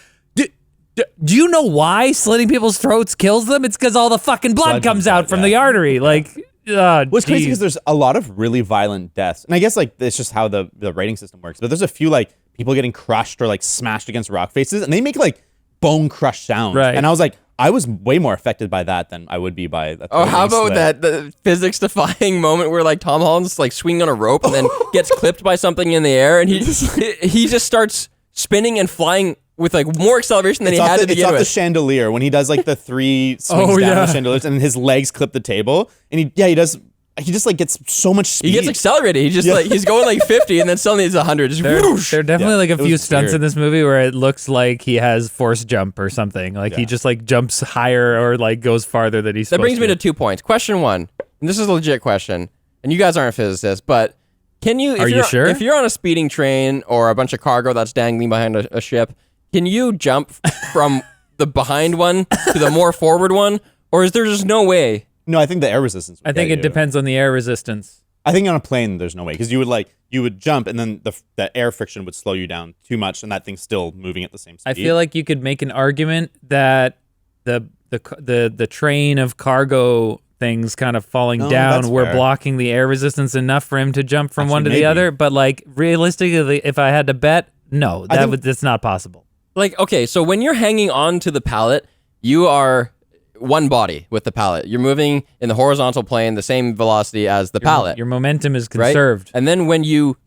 do you know why slitting people's throats kills them? It's because all the fucking blood comes out from the artery. Like, What's crazy is there's a lot of really violent deaths. And I guess like it's just how the rating system works. But there's a few like people getting crushed or like smashed against rock faces and they make like bone crush sounds. Right. And I was like, I was way more affected by that than I would be by that. Oh, how about the physics defying moment where like Tom Holland's like swinging on a rope and then gets clipped by something in the air and he just starts spinning and flying with like more acceleration than he had to It's begin off the with. chandelier when he does like the three swings down the chandeliers and his legs clip the table and he just like gets so much speed. He gets accelerated. He just like he's going like 50 and then suddenly it's 100. Just whoosh. There are definitely like a it was few stunts weird. in this movie where it looks like he has force jump or something. Like he just like jumps higher or like goes farther than he's That supposed brings me to. to 2 points. Question 1, and this is a legit question, and you guys aren't physicists, but can you? Are you sure? If you're on a speeding train or a bunch of cargo that's dangling behind a ship, can you jump from the behind one to the more forward one, or is there just no way? No, I think the air resistance. I think it depends on the air resistance. I think on a plane, there's no way because you would jump and then the air friction would slow you down too much, and that thing's still moving at the same speed. I feel like you could make an argument that the train of cargo things kind of falling No, down that's were fair. blocking the air resistance enough for him to jump from Actually, one to maybe. the other. But like realistically, if I had to bet, no, that's not possible. Like, okay, so when you're hanging on to the pallet, you are one body with the pallet. You're moving in the horizontal plane the same velocity as the pallet. Your momentum is right? conserved. And then when you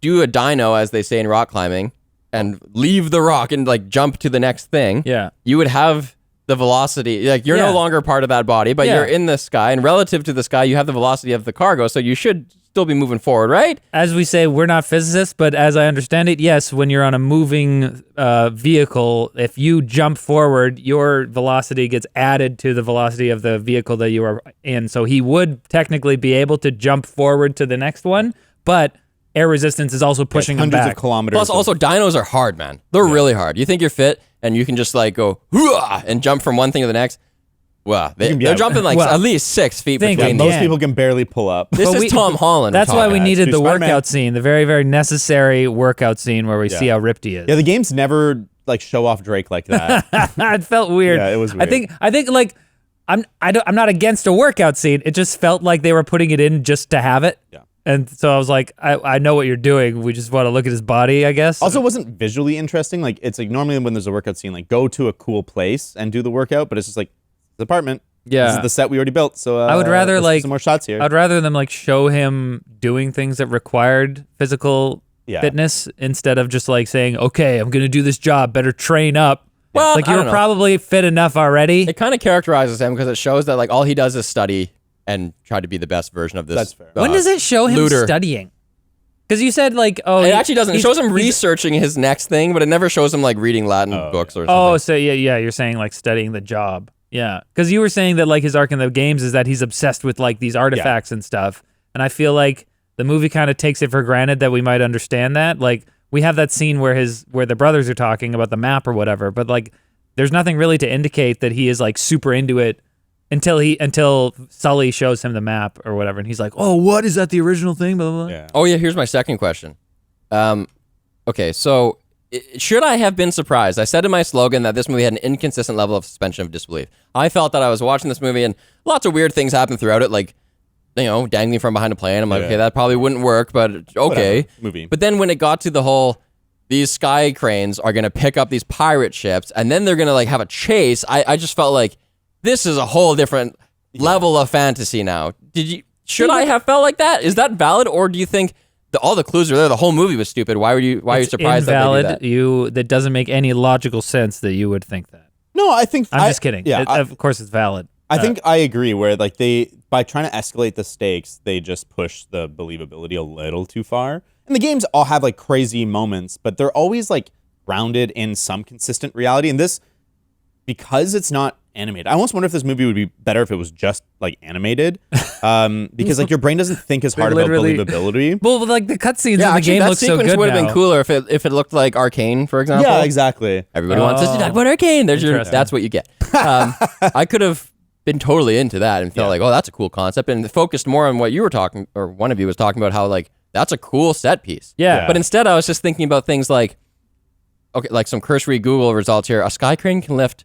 do a dyno, as they say in rock climbing, and leave the rock and like jump to the next thing, Yeah. you would have the velocity. Like you're Yeah. no longer part of that body, but Yeah. you're in the sky, and relative to the sky, you have the velocity of the cargo, so you should still be moving forward, right? As we say, we're not physicists, but as I understand it, yes, when you're on a moving vehicle, if you jump forward, your velocity gets added to the velocity of the vehicle that you are in. So he would technically be able to jump forward to the next one, but air resistance is also pushing him hundreds back. of kilometers. Plus, also, dynos are hard, man. They're really hard. You think you're fit, and you can just like go "Hooah!" and jump from one thing to the next. Well, they're jumping like Well, at least 6 feet think between of them. most Yeah. people can barely pull up. This But is we- Tom Holland. That's why we Yeah, needed it's the Spider-Man. workout scene, the very, very necessary workout scene where we see how ripped he is. Yeah, the games never like show off Drake like that. It felt weird. Yeah, it was I weird. think like I'm not against a workout scene. It just felt like they were putting it in just to have it. Yeah. And so I was like, I know what you're doing. We just want to look at his body, I guess. Also, it wasn't visually interesting. Like it's like normally when there's a workout scene, like go to a cool place and do the workout, but it's just like the apartment. Yeah. This is the set we already built. So I would rather let's do like some more shots here. I'd rather them like show him doing things that required physical Yeah. fitness instead of just like saying, okay, I'm gonna do this job. Better train up. Well, like I you were don't know. probably fit enough already. It kind of characterizes him because it shows that like all he does is study and try to be the best version of this. That's fair. When does it show him looter. studying? Because you said like, oh, It actually doesn't. It he's- shows him he's- researching his next thing, but it never shows him like reading Latin books or something. Oh, so yeah, you're saying like studying the job. Yeah, because you were saying that like his arc in the games is that he's obsessed with like these artifacts and stuff, and I feel like the movie kind of takes it for granted that we might understand that. Like we have that scene where the brothers are talking about the map or whatever, but like there's nothing really to indicate that he is like super into it until Sully shows him the map or whatever, and he's like, "Oh, what is that? The original thing?" Blah blah blah. Yeah. Oh yeah, here's my second question. Okay, so should I have been surprised? I said in my slogan that this movie had an inconsistent level of suspension of disbelief. I felt that I was watching this movie and lots of weird things happened throughout it, like, you know, dangling from behind a plane. I'm like, okay, that probably wouldn't work, but okay. Whatever. Movie. But then when it got to the whole, these sky cranes are going to pick up these pirate ships and then they're going to like have a chase, I just felt like this is a whole different level of fantasy now. Should I have felt like that? Is that valid? Or do you think all the clues are there? The whole movie was stupid. Why are you surprised invalid. that they do that? That doesn't make any logical sense that you would think that. No, I think I'm just kidding. Yeah, of course it's valid. I think I agree. Where like by trying to escalate the stakes, they just push the believability a little too far. And the games all have like crazy moments, but they're always like grounded in some consistent reality. And this, because it's not animated, I almost wonder if this movie would be better if it was just like animated, because like your brain doesn't think as hard about believability. Well, like the cutscenes in the actually, game that look so good sequence would have now. been cooler if it looked like Arcane, for example. Yeah, exactly. Everybody wants us to talk about Arcane. That's what you get. I could have been totally into that and felt like, oh, that's a cool concept, and focused more on what you were talking, or one of you was talking about, how like that's a cool set piece. Yeah. But instead, I was just thinking about things like, okay, like some cursory Google results here. A sky crane can lift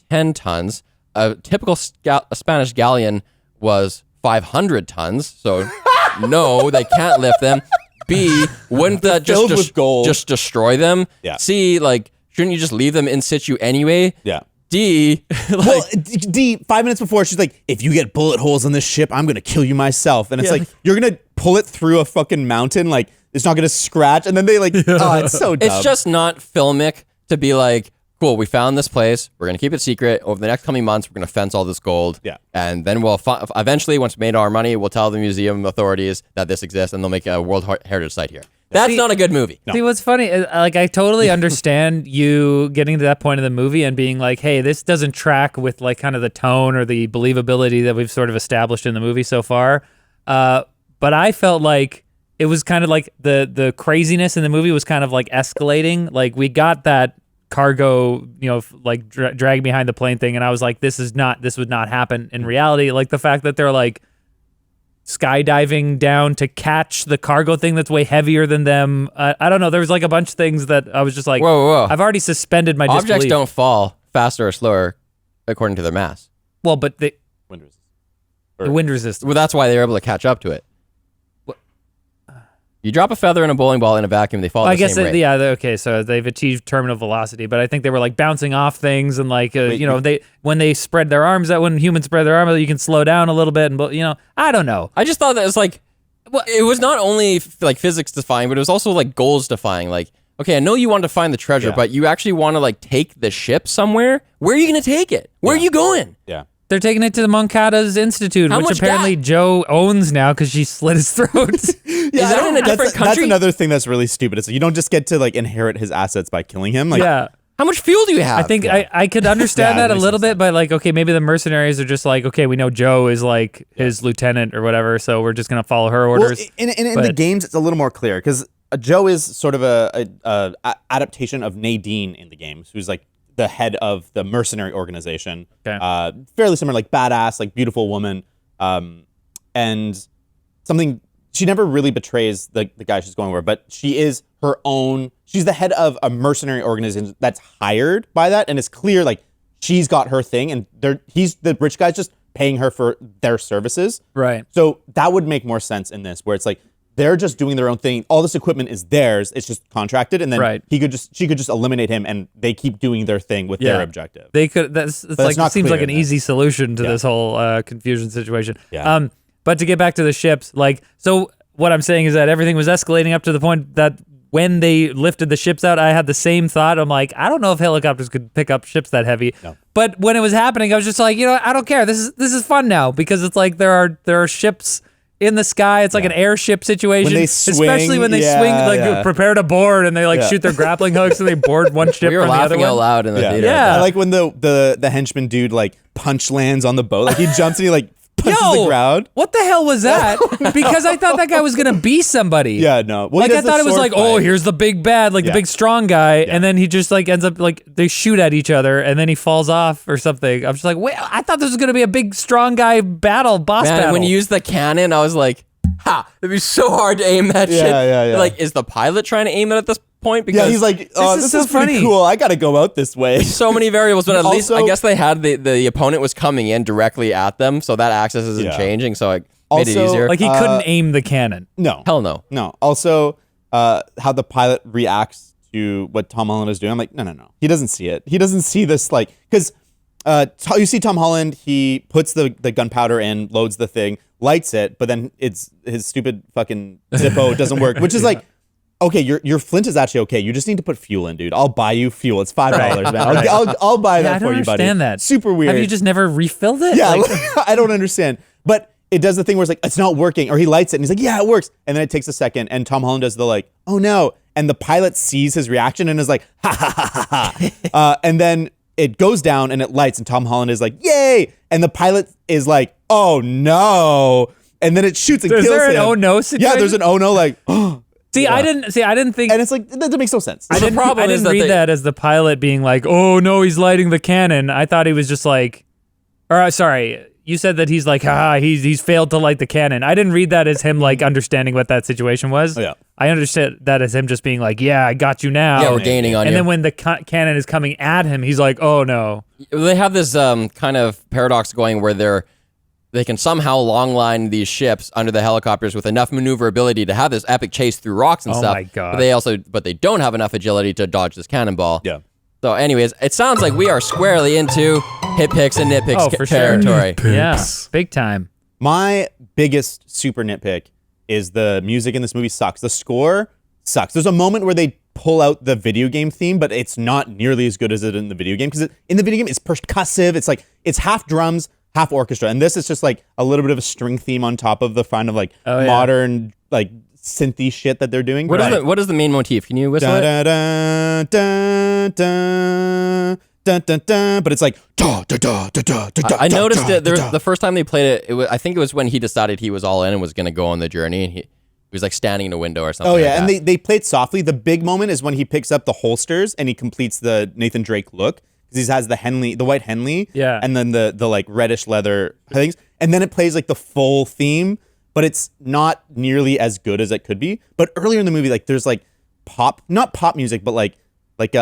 10 tons. A typical Spanish galleon was 500 tons. So no, they can't lift them. B, wouldn't that just destroy them? Yeah. C, like, shouldn't you just leave them in situ anyway? Yeah. D, like, D, 5 minutes before, she's like, if you get bullet holes on this ship, I'm going to kill you myself. And it's like, you're going to pull it through a fucking mountain. Like, it's not going to scratch. And then they like, oh, it's so dumb. It's just not filmic to be like, cool, we found this place. We're going to keep it secret. Over the next coming months, we're going to fence all this gold. Yeah. And then we'll eventually, once we made our money, we'll tell the museum authorities that this exists and they'll make a World Heritage Site here. That's not a good movie. See, what's funny, like, I totally understand you getting to that point of the movie and being like, hey, this doesn't track with, like, kind of the tone or the believability that we've sort of established in the movie so far. But I felt like it was kind of like the craziness in the movie was kind of, like, escalating. Like, we got that cargo, you know, like, drag behind the plane thing, and I was like, this would not happen in reality. Like, the fact that they're, like, skydiving down to catch the cargo thing that's way heavier than them. I don't know. There was like a bunch of things that I was just like, whoa. I've already suspended my disbelief. Objects don't fall faster or slower according to their mass. Well, but the wind resistance. Well, that's why they were able to catch up to it. You drop a feather in a bowling ball in a vacuum, they fall at the same rate. Yeah, okay, so they've achieved terminal velocity, but I think they were like bouncing off things and like, when they spread their arms out, when humans spread their arms out, you can slow down a little bit and, I don't know. I just thought that it was like, it was not only like physics defying, but it was also like goals defying. Like, okay, I know you want to find the treasure, but you actually want to like take the ship somewhere. Where are you going to take it? Where are you going? Yeah. They're taking it to the Moncada's Institute, which apparently Joe owns now because she slit his throat. Is that in a different country? That's another thing that's really stupid. It's like, you don't just get to like inherit his assets by killing him. Like, yeah. How much fuel do you have? I think I could understand that a little bit, but like, okay, maybe the mercenaries are just like, okay, we know Joe is like his lieutenant or whatever, so we're just going to follow her orders. Well, in the games, it's a little more clear because Joe is sort of a adaptation of Nadine in the games, who's like the head of the mercenary organization. Okay. Fairly similar, like badass, like beautiful woman. And something, she never really betrays the guy she's going with, but she is her own, she's the head of a mercenary organization that's hired by that. And it's clear, like, she's got her thing and he's the rich guy's just paying her for their services. Right. So that would make more sense in this, where it's like, they're just doing their own thing. All this equipment is theirs. It's just contracted, and then she could just eliminate him, and they keep doing their thing with their objective. They could. It seems like an easy solution to this whole confusion situation. Yeah. But to get back to the ships, like, so what I'm saying is that everything was escalating up to the point that when they lifted the ships out, I had the same thought. I'm like, I don't know if helicopters could pick up ships that heavy. No. But when it was happening, I was just like, I don't care. This is fun now because it's like there are ships in the sky. It's like an airship situation. When they swing, especially when they swing, like prepare to board, and they like shoot their grappling hooks and they board one ship. We were laughing out loud in the theater. Yeah, I like when the henchman dude like punch lands on the boat. Like he jumps and he like punches the ground. What the hell was that? Because I thought that guy was gonna be somebody. Yeah, no. Well, Like I thought it was like, oh, here's the big bad, like the big strong guy, and then he just like ends up like they shoot at each other, and then he falls off or something. I'm just like, wait, I thought this was gonna be a big strong guy boss battle. When you use the cannon, I was like, ha! It'd be so hard to aim that shit. Yeah. Like, is the pilot trying to aim it at this point? Because he's like, oh, this so is pretty funny. cool. I gotta go out this way. so many variables, but at least Also- I guess they had the opponent was coming in directly at them, so that axis isn't changing. So it made it Also, easier. like he couldn't aim the cannon. No. Hell no. No. Also, how the pilot reacts to what Tom Holland is doing. I'm like, no. He doesn't see it. He doesn't see this, like, because you see Tom Holland, he puts the gunpowder in, loads the thing, lights it, but then it's his stupid fucking Zippo doesn't work, which is like, okay, your flint is actually okay. You just need to put fuel in, dude. I'll buy you fuel. It's $5, man. I'll buy that for you, buddy. I don't understand that. Super weird. Have you just never refilled it? Yeah, Like, I don't understand. But it does the thing where it's like, it's not working, or he lights it and he's like, yeah, it works. And then it takes a second and Tom Holland does the like, oh no. And the pilot sees his reaction and is like, ha ha ha ha ha. And then it goes down and it lights and Tom Holland is like, yay. And the pilot is like, oh no. And then it shoots and kills him. Is there an oh no situation? Yeah, there's an oh no, like, See, I didn't think. and it's like, that makes no sense. I didn't read that as the pilot being like, oh no, he's lighting the cannon. I thought he was just like, or sorry, you said that he's like, he's failed to light the cannon. I didn't read that as him like understanding what that situation was. Oh, yeah. I understood that as him just being like, yeah, I got you now. Yeah, we're gaining on and you. then when the cannon is coming at him, he's like, oh no. They have this kind of paradox going where they can somehow long line these ships under the helicopters with enough maneuverability to have this epic chase through rocks and Oh stuff. my God. But they don't have enough agility to dodge this cannonball. Yeah. So anyways, it sounds like we are squarely into hit picks and nitpicks Oh, for sure. territory. Yeah, big time. My biggest super nitpick is the music in this movie sucks. The score sucks. There's a moment where they pull out the video game theme, but it's not nearly as good as it in the video game, because in the video game it's percussive. It's like it's half drums, half orchestra, and this is just like a little bit of a string theme on top of the kind of like modern like synthy shit that they're doing. What is the main motif? Can you whistle Da, it? da, da, da, da, da, da, but it's like da, da, da, da, da, da, I noticed da, it da, da. the first time they played it. I think it was when he decided he was all in and was going to go on the journey, and he was like standing in a window or something. Oh yeah, like and that. they play it softly. The big moment is when he picks up the holsters and he completes the Nathan Drake look, because he has the white Henley, and then the like reddish leather things, and then it plays like the full theme, but it's not nearly as good as it could be. But earlier in the movie, like there's like not pop music, but like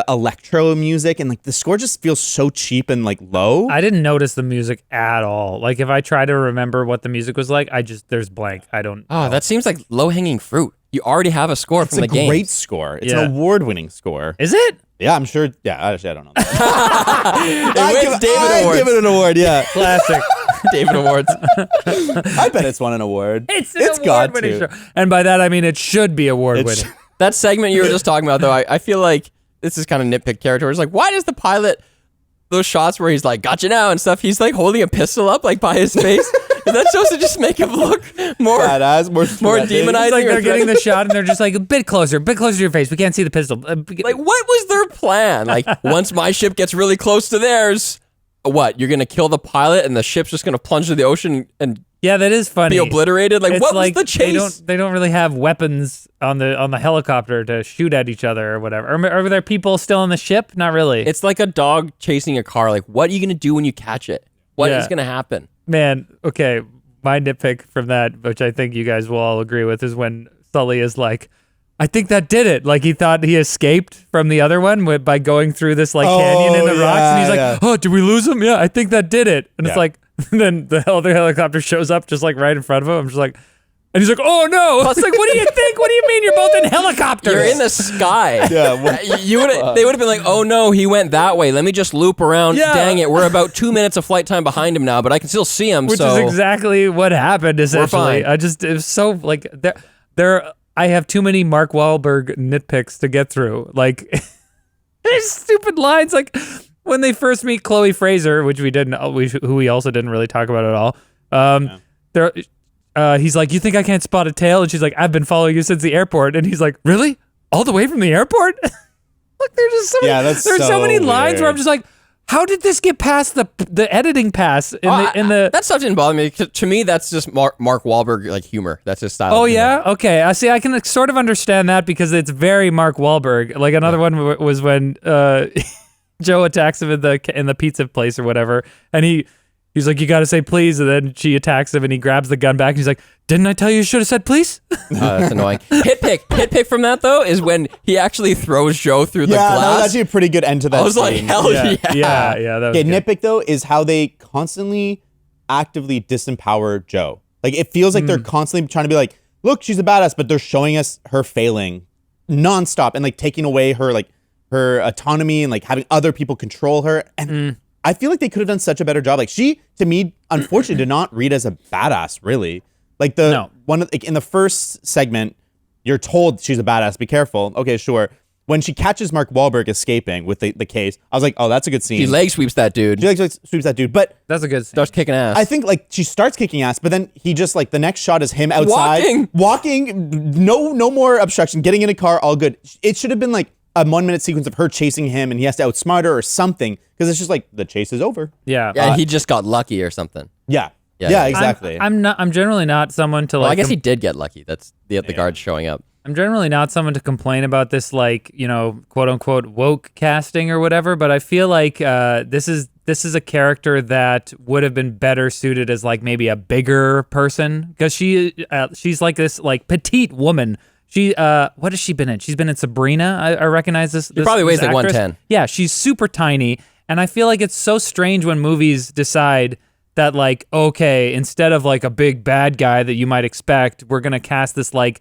electro music, and like the score just feels so cheap and like low. I didn't notice the music at all. Like if I try to remember what the music was like, there's blank. I don't. Oh, that seems like low hanging fruit. You already have a score from the game. It's a great score. It's an award-winning score. Is it? Yeah, I'm sure. Yeah, actually, I don't know. It wins David Awards. give it an award. Yeah, Classic. David Awards. I bet it's won an award. It's got award-winning to. show. And by that I mean it should be award-winning. That segment you were just talking about, though, I feel like this is kind of nitpick territory. It's like, why does the pilot, those shots where he's like, gotcha now and stuff, he's like holding a pistol up like by his face? Is that supposed to just make him look more badass, more demonizing? It's like they're or getting the shot and they're just like a bit closer to your face. We can't see the pistol. Like, what was their plan? Like, once my ship gets really close to theirs, what? You're gonna kill the pilot and the ship's just gonna plunge to the ocean and yeah, that is funny. be obliterated? Like, It's what like was the chase? They don't really have weapons on the helicopter to shoot at each other or whatever. Are there people still on the ship? Not really. It's like a dog chasing a car. Like, what are you gonna do when you catch it? What is Yeah. gonna happen? Man, okay. My nitpick from that, which I think you guys will all agree with, is when Sully is like, I think that did it. Like he thought he escaped from the other one by going through this like canyon in the rocks. And he's like, oh, did we lose him? Yeah, I think that did it. And it's like, then the other helicopter shows up just like right in front of him. I'm just like, and he's like, oh no. I was like, what do you think? What do you mean? You're both in helicopters. You're in the sky. Yeah, They would have been like, oh no, he went that way. Let me just loop around. Yeah. Dang it, we're about 2 minutes of flight time behind him now, but I can still see him. Which so is exactly what happened, essentially. fine. It was so, like, I have too many Mark Wahlberg nitpicks to get through. Like, there's stupid lines. Like, when they first meet Chloe Fraser, which who we also didn't really talk about at all, he's like, you think I can't spot a tail? And she's like, I've been following you since the airport. And he's like, really? All the way from the airport? Look, there's just so many, that's there's so so many lines where weird. I'm just like, How did this get past the editing pass in the? That stuff didn't bother me. To me, that's just Mark Wahlberg like humor. That's his style. Oh of humor. yeah, okay. I see. I can sort of understand that because it's very Mark Wahlberg. Like another one was when Joe attacks him in the pizza place or whatever, and he's like, "You got to say please," and then she attacks him, and he grabs the gun back, and he's like, "Didn't I tell you should have said please?" That's annoying. Hit pick from that though is when he actually throws Joe through the glass. That was actually a pretty good end to that. I was like, scene. hell yeah. Yeah. That was good. Nitpick though is how they constantly actively disempower Joe. Like it feels like they're constantly trying to be like, look, she's a badass, but they're showing us her failing nonstop and like taking away her autonomy and like having other people control her. And I feel like they could have done such a better job. Like she, to me, unfortunately, did not read as a badass. Really, like in the first segment, you're told she's a badass. Be careful. Okay, sure. When she catches Mark Wahlberg escaping with the case, I was like, oh, that's a good scene. She leg sweeps that dude. She leg sweeps that dude, but That's a good. Starts kicking ass. I think like she starts kicking ass, but then he just like the next shot is him outside walking, no more obstruction, getting in a car, all good. It should have been like a 1 minute sequence of her chasing him and he has to outsmart her or something because it's just like the chase is over. Yeah. Yeah, he just got lucky or something. Yeah, Yeah. exactly. I'm generally not someone to like. Well, I guess he did get lucky. That's the guards showing up. I'm generally not someone to complain about this, like, you know, quote unquote woke casting or whatever, but I feel like this is a character that would have been better suited as like maybe a bigger person because she's like this like petite woman. She what has she been in? She's been in Sabrina. I recognize this. She probably weighs like actress. 110. Yeah, she's super tiny, and I feel like it's so strange when movies decide that like, okay, instead of like a big bad guy that you might expect, we're gonna cast this like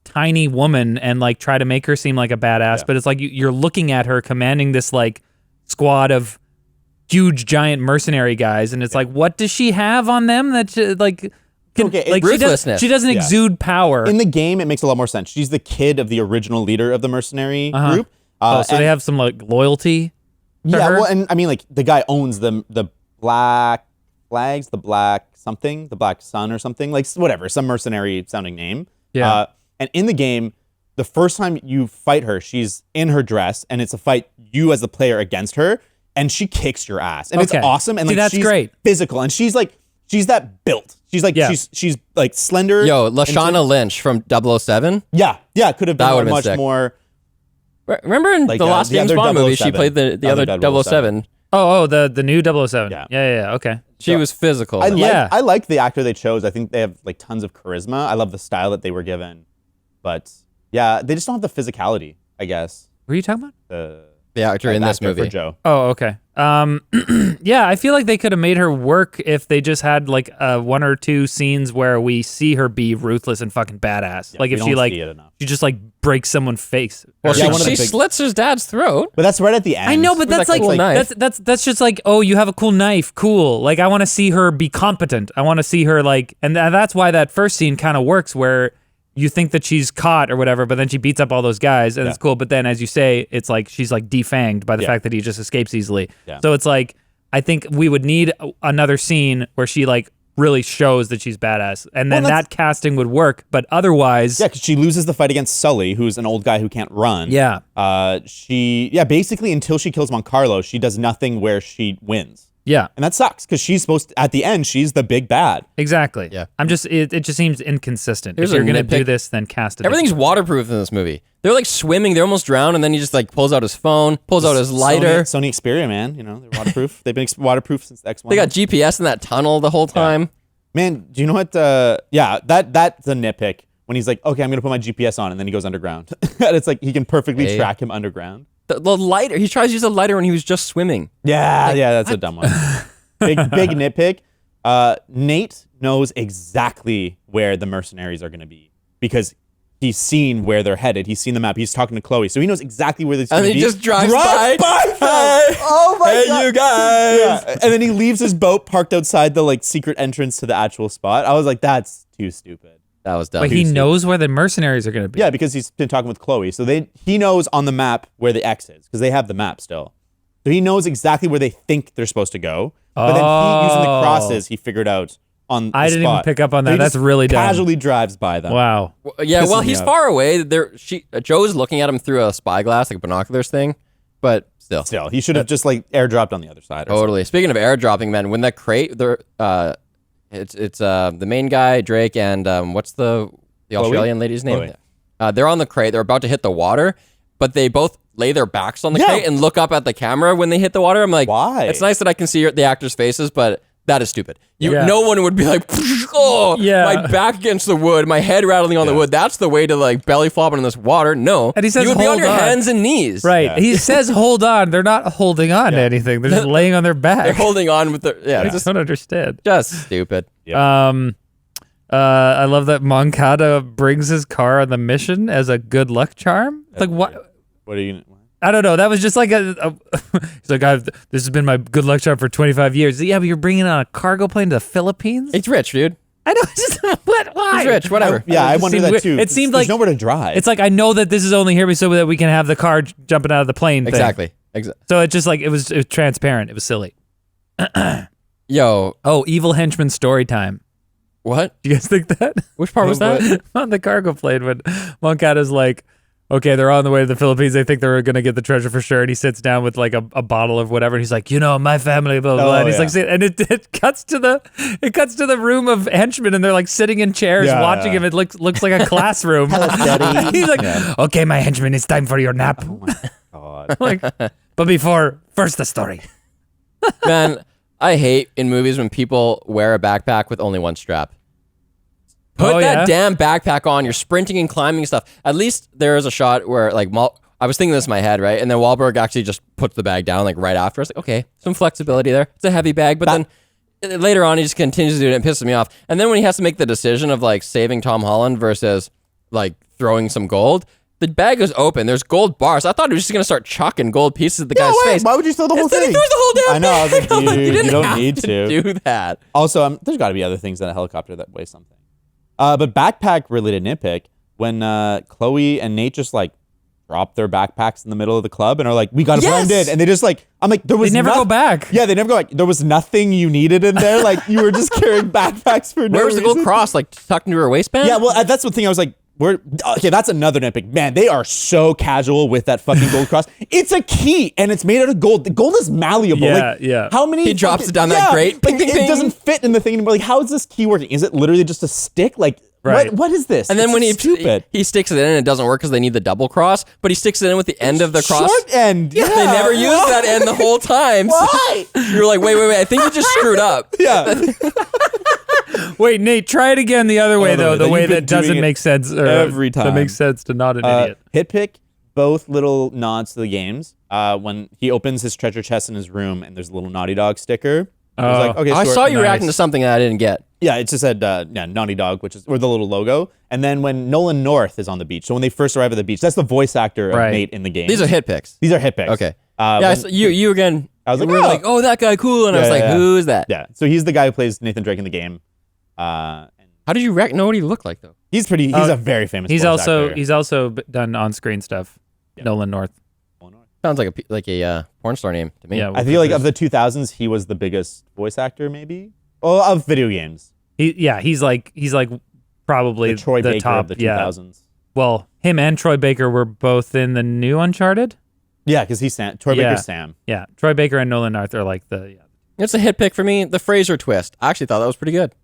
tiny woman and like try to make her seem like a badass, but it's like you're looking at her commanding this like squad of huge giant mercenary guys, and it's like, what does she have on them that ruthlessness. She doesn't exude power. In the game, it makes a lot more sense. She's the kid of the original leader of the mercenary group. So they have some like loyalty to her? Well, and I mean, like the guy owns the black flags, the black something, the black sun or something, like whatever, some mercenary sounding name. Yeah. And in the game, the first time you fight her, she's in her dress, and it's a fight you as the player against her, and she kicks your ass, and it's awesome. And See, like that's she's great. physical, and she's that built. She's like she's like slender. Yo, Lashana Lynch from 007. Yeah, could have been much more. Remember in Like, the last the James other Bond movie, she 007. played the other 007. Oh, the new 007. Yeah. Okay. She was physical. I like the actor they chose. I think they have like tons of charisma. I love the style that they were given, but yeah, they just don't have the physicality, I guess. What are you talking about? The actor in this movie. For Joe. Oh, okay. Yeah, I feel like they could have made her work if they just had like one or two scenes where we see her be ruthless and fucking badass. Like if she like she just like breaks someone's face. Well, she slits his dad's throat. But that's right at the end. I know, but that's like cool knife. that's just like, oh, you have a cool knife, cool. Like I want to see her be competent. I want to see her like, and that's why that first scene kind of works where you think that she's caught or whatever, but then she beats up all those guys and it's cool. But then, as you say, it's like she's like defanged by the fact that he just escapes easily. Yeah. So it's like, I think we would need another scene where she like really shows that she's badass, and then that casting would work. But otherwise, because she loses the fight against Sully, who's an old guy who can't run. Yeah. Basically until she kills Moncarlo, she does nothing where she wins. Yeah. And that sucks because she's supposed to, at the end, she's the big bad. Exactly. Yeah. It just seems inconsistent. Here's if you're a going to nitpick. do this, then cast it. Everything's waterproof in this movie. They're like swimming, they're almost drowned, and then he just like pulls out his phone, pulls out his lighter. Sony Xperia, man. You know, they're waterproof. They've been waterproof since the X1. They got GPS in that tunnel the whole time. Yeah. Man, do you know what? That's a nitpick. When he's like, okay, I'm going to put my GPS on, and then he goes underground. And it's like he can perfectly track him underground. The lighter, he tries to use a lighter when he was just swimming. Yeah, that's a dumb one. Big nitpick. Nate knows exactly where the mercenaries are going to be because he's seen where they're headed. He's seen the map. He's talking to Chloe, so he knows exactly where they're going to be. And he just drives by. Hey, oh my God. You guys. Yeah. And then he leaves his boat parked outside the like secret entrance to the actual spot. I was like, that's too stupid. That was dumb. But he knows where the mercenaries are going to be. Yeah, because he's been talking with Chloe, so he knows on the map where the X is because they have the map still. So he knows exactly where they think they're supposed to go. But then he, using the crosses, he figured out on the I didn't even spot. pick up on So that. he That's just really dumb. casually drives by them. Wow. Yeah, well, Pisses me he's off. far away. Joe's looking at him through a spyglass, like a binoculars thing. But Still, he should have just like airdropped on the other side. Totally. Speaking of airdropping, man, when the crate, it's the main guy, Drake, and what's the Australian lady's name? They're on the crate. They're about to hit the water, but they both lay their backs on the crate and look up at the camera when they hit the water. I'm like, why? It's nice that I can see the actors' faces, but that is stupid. No one would be like, oh, my back against the wood, my head rattling on the wood. That's the way to like belly flopping in this water. No, and he says, you would be on your hands and knees. Right. Yeah. He says, hold on. They're not holding on to anything. They're just laying on their back. They're holding on with their, I just don't understand. Just stupid. I love that Moncada brings his car on the mission as a good luck charm. Like what? What are you? I don't know. That was just like he's like, this has been my good luck charm for 25 years. Yeah, but you're bringing on a cargo plane to the Philippines? It's rich, dude. I know. Just, why? He's rich, whatever. I wonder that too. It seemed there's like nowhere to drive. It's like, I know that this is only here so that we can have the car jumping out of the plane thing. Exactly. So it just like, it was transparent. It was silly. Yo. Oh, evil henchman story time. What? Do you guys think that? Which part was that? On the cargo plane when Moncada's like, okay, they're on the way to the Philippines. They think they're going to get the treasure for sure. And he sits down with like a bottle of whatever. And he's like, my family, blah, blah, blah. And he's like, and it cuts to the room of henchmen and they're like sitting in chairs watching him. It looks like a classroom. He's like, okay, my henchmen, it's time for your nap. Oh my God. Like, but first the story. Man, I hate in movies when people wear a backpack with only one strap. Put that damn backpack on. You're sprinting and climbing stuff. At least there is a shot where, like, I was thinking this in my head, right? And then Wahlberg actually just puts the bag down, like, right after. I was like, okay, some flexibility there. It's a heavy bag. But then later on, he just continues to do it and it pisses me off. And then when he has to make the decision of, like, saving Tom Holland versus, like, throwing some gold, the bag is open. There's gold bars. I thought he was just going to start chucking gold pieces at the guy's face. Why would you throw the whole thing? He threw the whole damn I know. I was like, dude, you don't have need to do that. Also, there's got to be other things than a helicopter that weigh something. But backpack related nitpick, when Chloe and Nate just like drop their backpacks in the middle of the club and are like, we got to blend in. And they just like, I'm like, there was They never go back. Yeah, they never go back. There was nothing you needed in there. Like you were just carrying backpacks for no Where was the reason. gold cross? Like tucked into her waistband? Yeah, well, that's the thing. I was like, okay, that's another nitpick. Man, they are so casual with that fucking gold cross. It's a key and it's made out of gold. The gold is malleable. How many? He drops it down that grate. Ping, ping, it ping. doesn't fit in the thing anymore. Like, how is this key working? Is it literally just a stick? Like, what is this? And then when stupid. he sticks it in and it doesn't work because they need the double cross, but he sticks it in with the end of the cross. Short end. Yeah. They never used that end the whole time. Why? So you're like, wait, I think you just screwed up. Yeah. Wait, Nate, try it again the other way, though. The way that doesn't make sense. Every time. That makes sense to not an idiot. Hit pick, both little nods to the games. When he opens his treasure chest in his room and there's a little Naughty Dog sticker. I was like, okay, I sure. saw you reacting to something that I didn't get. Yeah, it just said Naughty Dog, or the little logo. And then when Nolan North is on the beach, so when they first arrive at the beach, that's the voice actor of Nate in the game. These are hit picks. These are hit picks. Okay. You again. I was like, we were like, oh, that guy cool, and I was like, who is that? Yeah. So he's the guy who plays Nathan Drake in the game. How did you know what he looked like though? He's a very famous. He's voice also actor. done on-screen stuff. Nolan North. Sounds like a porn star name to me. Yeah, I feel like of the 2000s, he was the biggest voice actor, maybe. Well, of video games. He's like probably the Troy Baker top of the 2000s. Well, him and Troy Baker were both in the new Uncharted. Yeah, because he's Troy Baker's Sam. Yeah, Troy Baker and Nolan North are like the. It's a hit pick for me. The Fraser twist. I actually thought that was pretty good.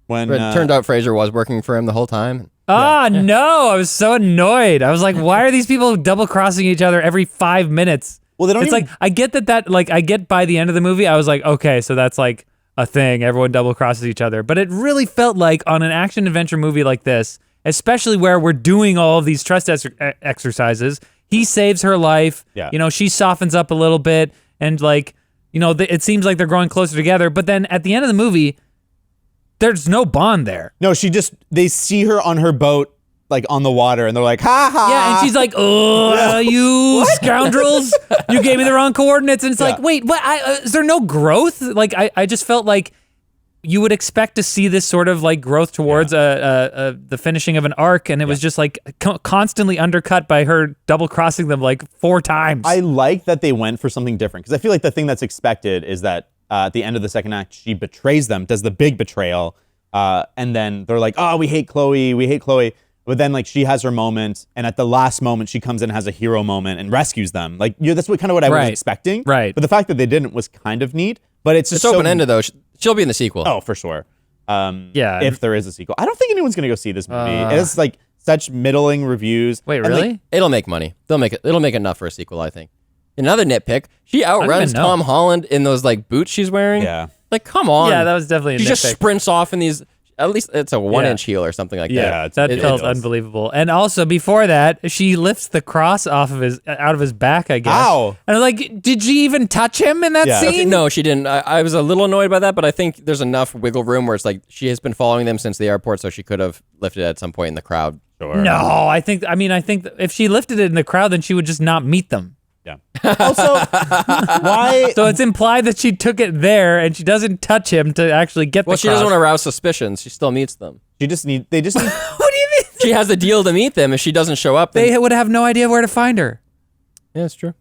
When it turned out Fraser was working for him the whole time. No, I was so annoyed. I was like, why are these people double crossing each other every 5 minutes? Well, they don't. It's like I get that like I get by the end of the movie, I was like, okay, so that's like a thing. Everyone double crosses each other, but it really felt like on an action adventure movie like this, especially where we're doing all of these trust exercises, he saves her life. Yeah. She softens up a little bit, and like it seems like they're growing closer together. But then at the end of the movie, there's no bond there. No, they see her on her boat, like on the water, and they're like, ha ha. Yeah, and she's like, oh, you scoundrels, you gave me the wrong coordinates. And it's like, wait, what? Is there no growth? Like, I just felt like you would expect to see this sort of like growth towards the finishing of an arc, and it was just like constantly undercut by her double crossing them like 4 times. I like that they went for something different, because I feel like the thing that's expected is that at the end of the second act, she betrays them, does the big betrayal, and then they're like, oh, we hate Chloe. But then like she has her moment, and at the last moment she comes in and has a hero moment and rescues them. Like that's what I was Right. expecting. Right. But the fact that they didn't was kind of neat. But it's just It's open-ended, though. She'll be in the sequel. Oh, for sure. Yeah. If there is a sequel, I don't think anyone's gonna go see this movie. It's like such middling reviews. Wait, And, really? like, It'll make money. It'll make enough for a sequel, I think. Another nitpick, she even outruns know. Tom Holland in those like boots she's wearing. Yeah. Like, come on. Yeah, that was definitely a She just nitpick. sprints off in these, at least it's a 1-inch heel or something like Yeah, that. it's- That felt does. unbelievable. And also before that, she lifts the cross out of his back, I guess. Ow. And I'm like, did she even touch him in that Yeah. scene? No, she didn't. I was a little annoyed by that, but I think there's enough wiggle room where it's like she has been following them since the airport, so she could have lifted it at some point in the crowd. Sure. No, I think that if she lifted it in the crowd, then she would just not meet them. Yeah. Also, why? So it's implied that she took it there and she doesn't touch him to actually get Well, the she cross. doesn't want to arouse suspicions. She still meets them. They just need. What do you mean? She has the deal to meet them. If she doesn't show up, then, They would have no idea where to find her. yeah, it's true.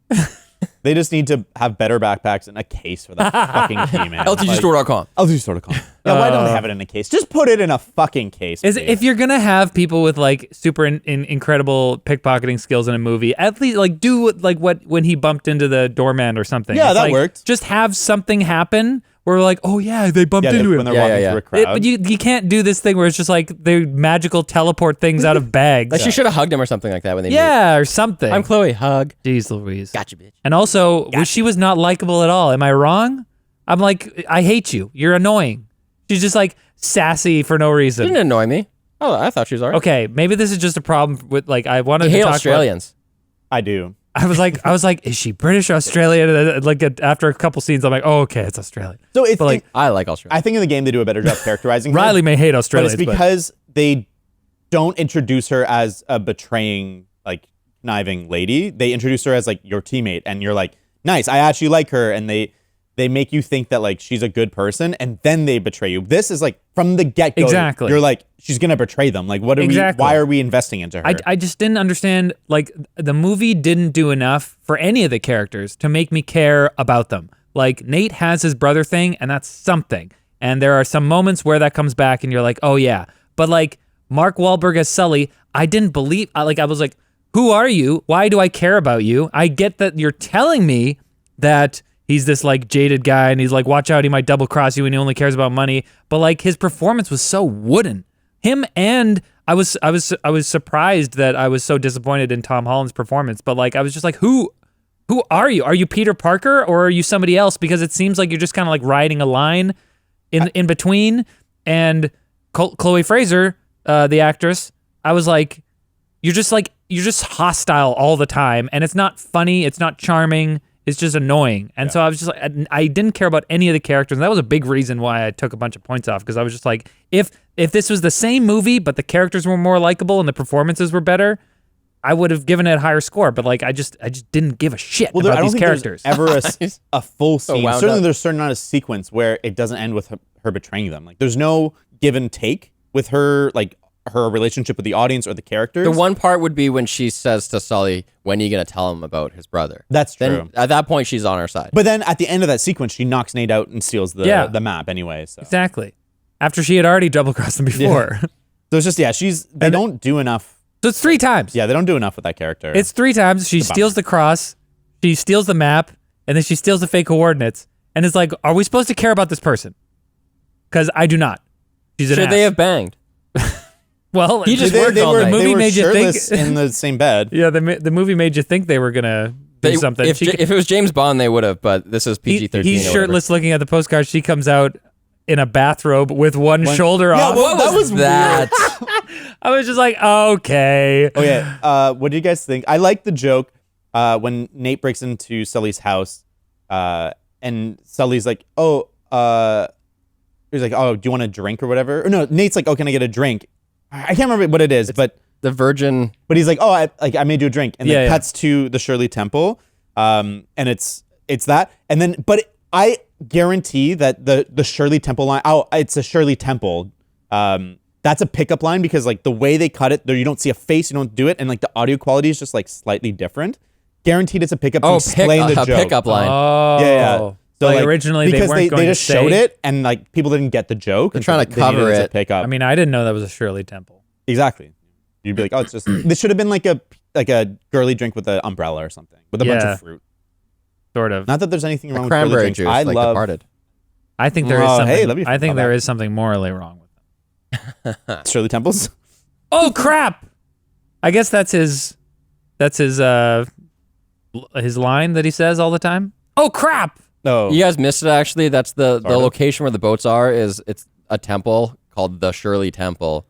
They just need to have better backpacks and a case for the fucking key, man. LTGstore.com. LTGstore.com. Yeah, why don't they have it in a case? Just put it in a fucking case. Is please. if you're gonna have people with like super incredible pickpocketing skills in a movie, at least like do like what when he bumped into the doorman or something. Yeah, It's that like, worked. Just have something happen where we're like, oh yeah, they bumped yeah, into when him. they're Yeah, walking yeah, through a yeah. crowd. But you can't do this thing where it's just like they magical teleport things out of bags. Like she should have hugged him or something like that when they meet. Yeah, or something. I'm Chloe. Hug. Jeez Louise. Gotcha, bitch. And also, she was not likable at all. Am I wrong? I'm like, I hate you. You're annoying. She's just like sassy for no She reason. didn't annoy me. Oh, I thought she was alright. Okay, maybe this is just a problem with like I wanted I to hate talk Australians. I do. I was like, is she British, Australian? And like after a couple scenes, I'm like, oh, okay, it's Australian. So it's But, like, I like Australia. I think in the game they do a better job characterizing her. Riley may hate But Australians, it's because they don't introduce her as a betraying, like, conniving lady. They introduce her as, like, your teammate. And you're like, nice, I actually like her. And they make you think that, like, she's a good person. And then they betray you. This is, like, from the get-go. Exactly. You're like, she's going to betray them. Like, what are Exactly. why are we investing into her? I just didn't understand, like, the movie didn't do enough for any of the characters to make me care about them. Like, Nate has his brother thing, and that's something. And there are some moments where that comes back, and you're like, oh, yeah. But, like, Mark Wahlberg as Sully, I didn't believe, I was like, who are you? Why do I care about you? I get that you're telling me that he's this, like, jaded guy, and he's like, watch out, he might double cross you, and he only cares about money. But, like, his performance was so wooden. Him and I was surprised that I was so disappointed in Tom Holland's performance, but like I was just like, who are you? Are you Peter Parker or are you somebody else? Because it seems like you're just kind of like riding a line in between. And Chloe Fraser, the actress, I was like, you're just hostile all the time, and it's not funny, it's not charming. It's just annoying. And so I was just like, I didn't care about any of the characters. And that was a big reason why I took a bunch of points off, because I was just like, if this was the same movie, but the characters were more likable and the performances were better, I would have given it a higher score. But like, I just didn't give a shit I about don't these think characters. there's ever a full scene. wound Certainly up. there's not a sequence where it doesn't end with her betraying them. Like there's no give and take with her, like her relationship with the audience or the characters. The one part would be when she says to Sully, when are you going to tell him about his brother? That's Then true. at that point, she's on our side. But then at the end of that sequence, she knocks Nate out and steals the map anyway. So. Exactly. After she had already double crossed them before. So it's just, they don't do enough. So it's 3 times. Yeah, they don't do enough with that character. It's 3 times. She steals the cross, she steals the map, and then she steals the fake coordinates. And it's like, are we supposed to care about this person? Because I do not. She's an Should ass. they have banged? Well, He just they, worked they all were, night. The movie they were made you think- shirtless in the same bed. yeah, the movie made you think they were gonna do something. If it was James Bond, they would have, but this is PG-13. He's or whatever. shirtless, looking at the postcard. She comes out in a bathrobe with one shoulder Yeah, off. well, that was that? I was just like, okay. Oh yeah. What do you guys think? I like the joke when Nate breaks into Sully's house, and Sully's like, "Oh, he's like, oh, do you want a drink or whatever?" Or no, Nate's like, "Oh, can I get a drink?" I can't remember what it is, but The Virgin. he's like, "Oh, I made you a drink," and then Yeah. cuts to the Shirley Temple, and it's that, and then I guarantee that the Shirley Temple line, it's a Shirley Temple. That's a pickup line because like the way they cut it, there you don't see a face, you don't do it, and like the audio quality is just like slightly different. Guaranteed, it's a pickup to explain the a joke. pickup line. Oh, Yeah. So like originally they because weren't going they to just say. showed it and like people didn't get the joke. They're trying to they needed cover as a it. Pickup. I mean, I didn't know that was a Shirley Temple. Exactly. You'd be like, oh, it's just this should have been like a girly drink with an umbrella or something with a bunch of fruit. Sort of. Not that there's anything wrong with cranberry girly drinks. juice, I like love. Departed. I think there is something. Hey, let me I think think there about is something morally wrong with them. Shirley Temples. Oh crap! I guess that's his line that he says all the time. Oh crap! No. You guys missed it, actually. That's the location where the boats are. It's a temple called the Shirley Temple.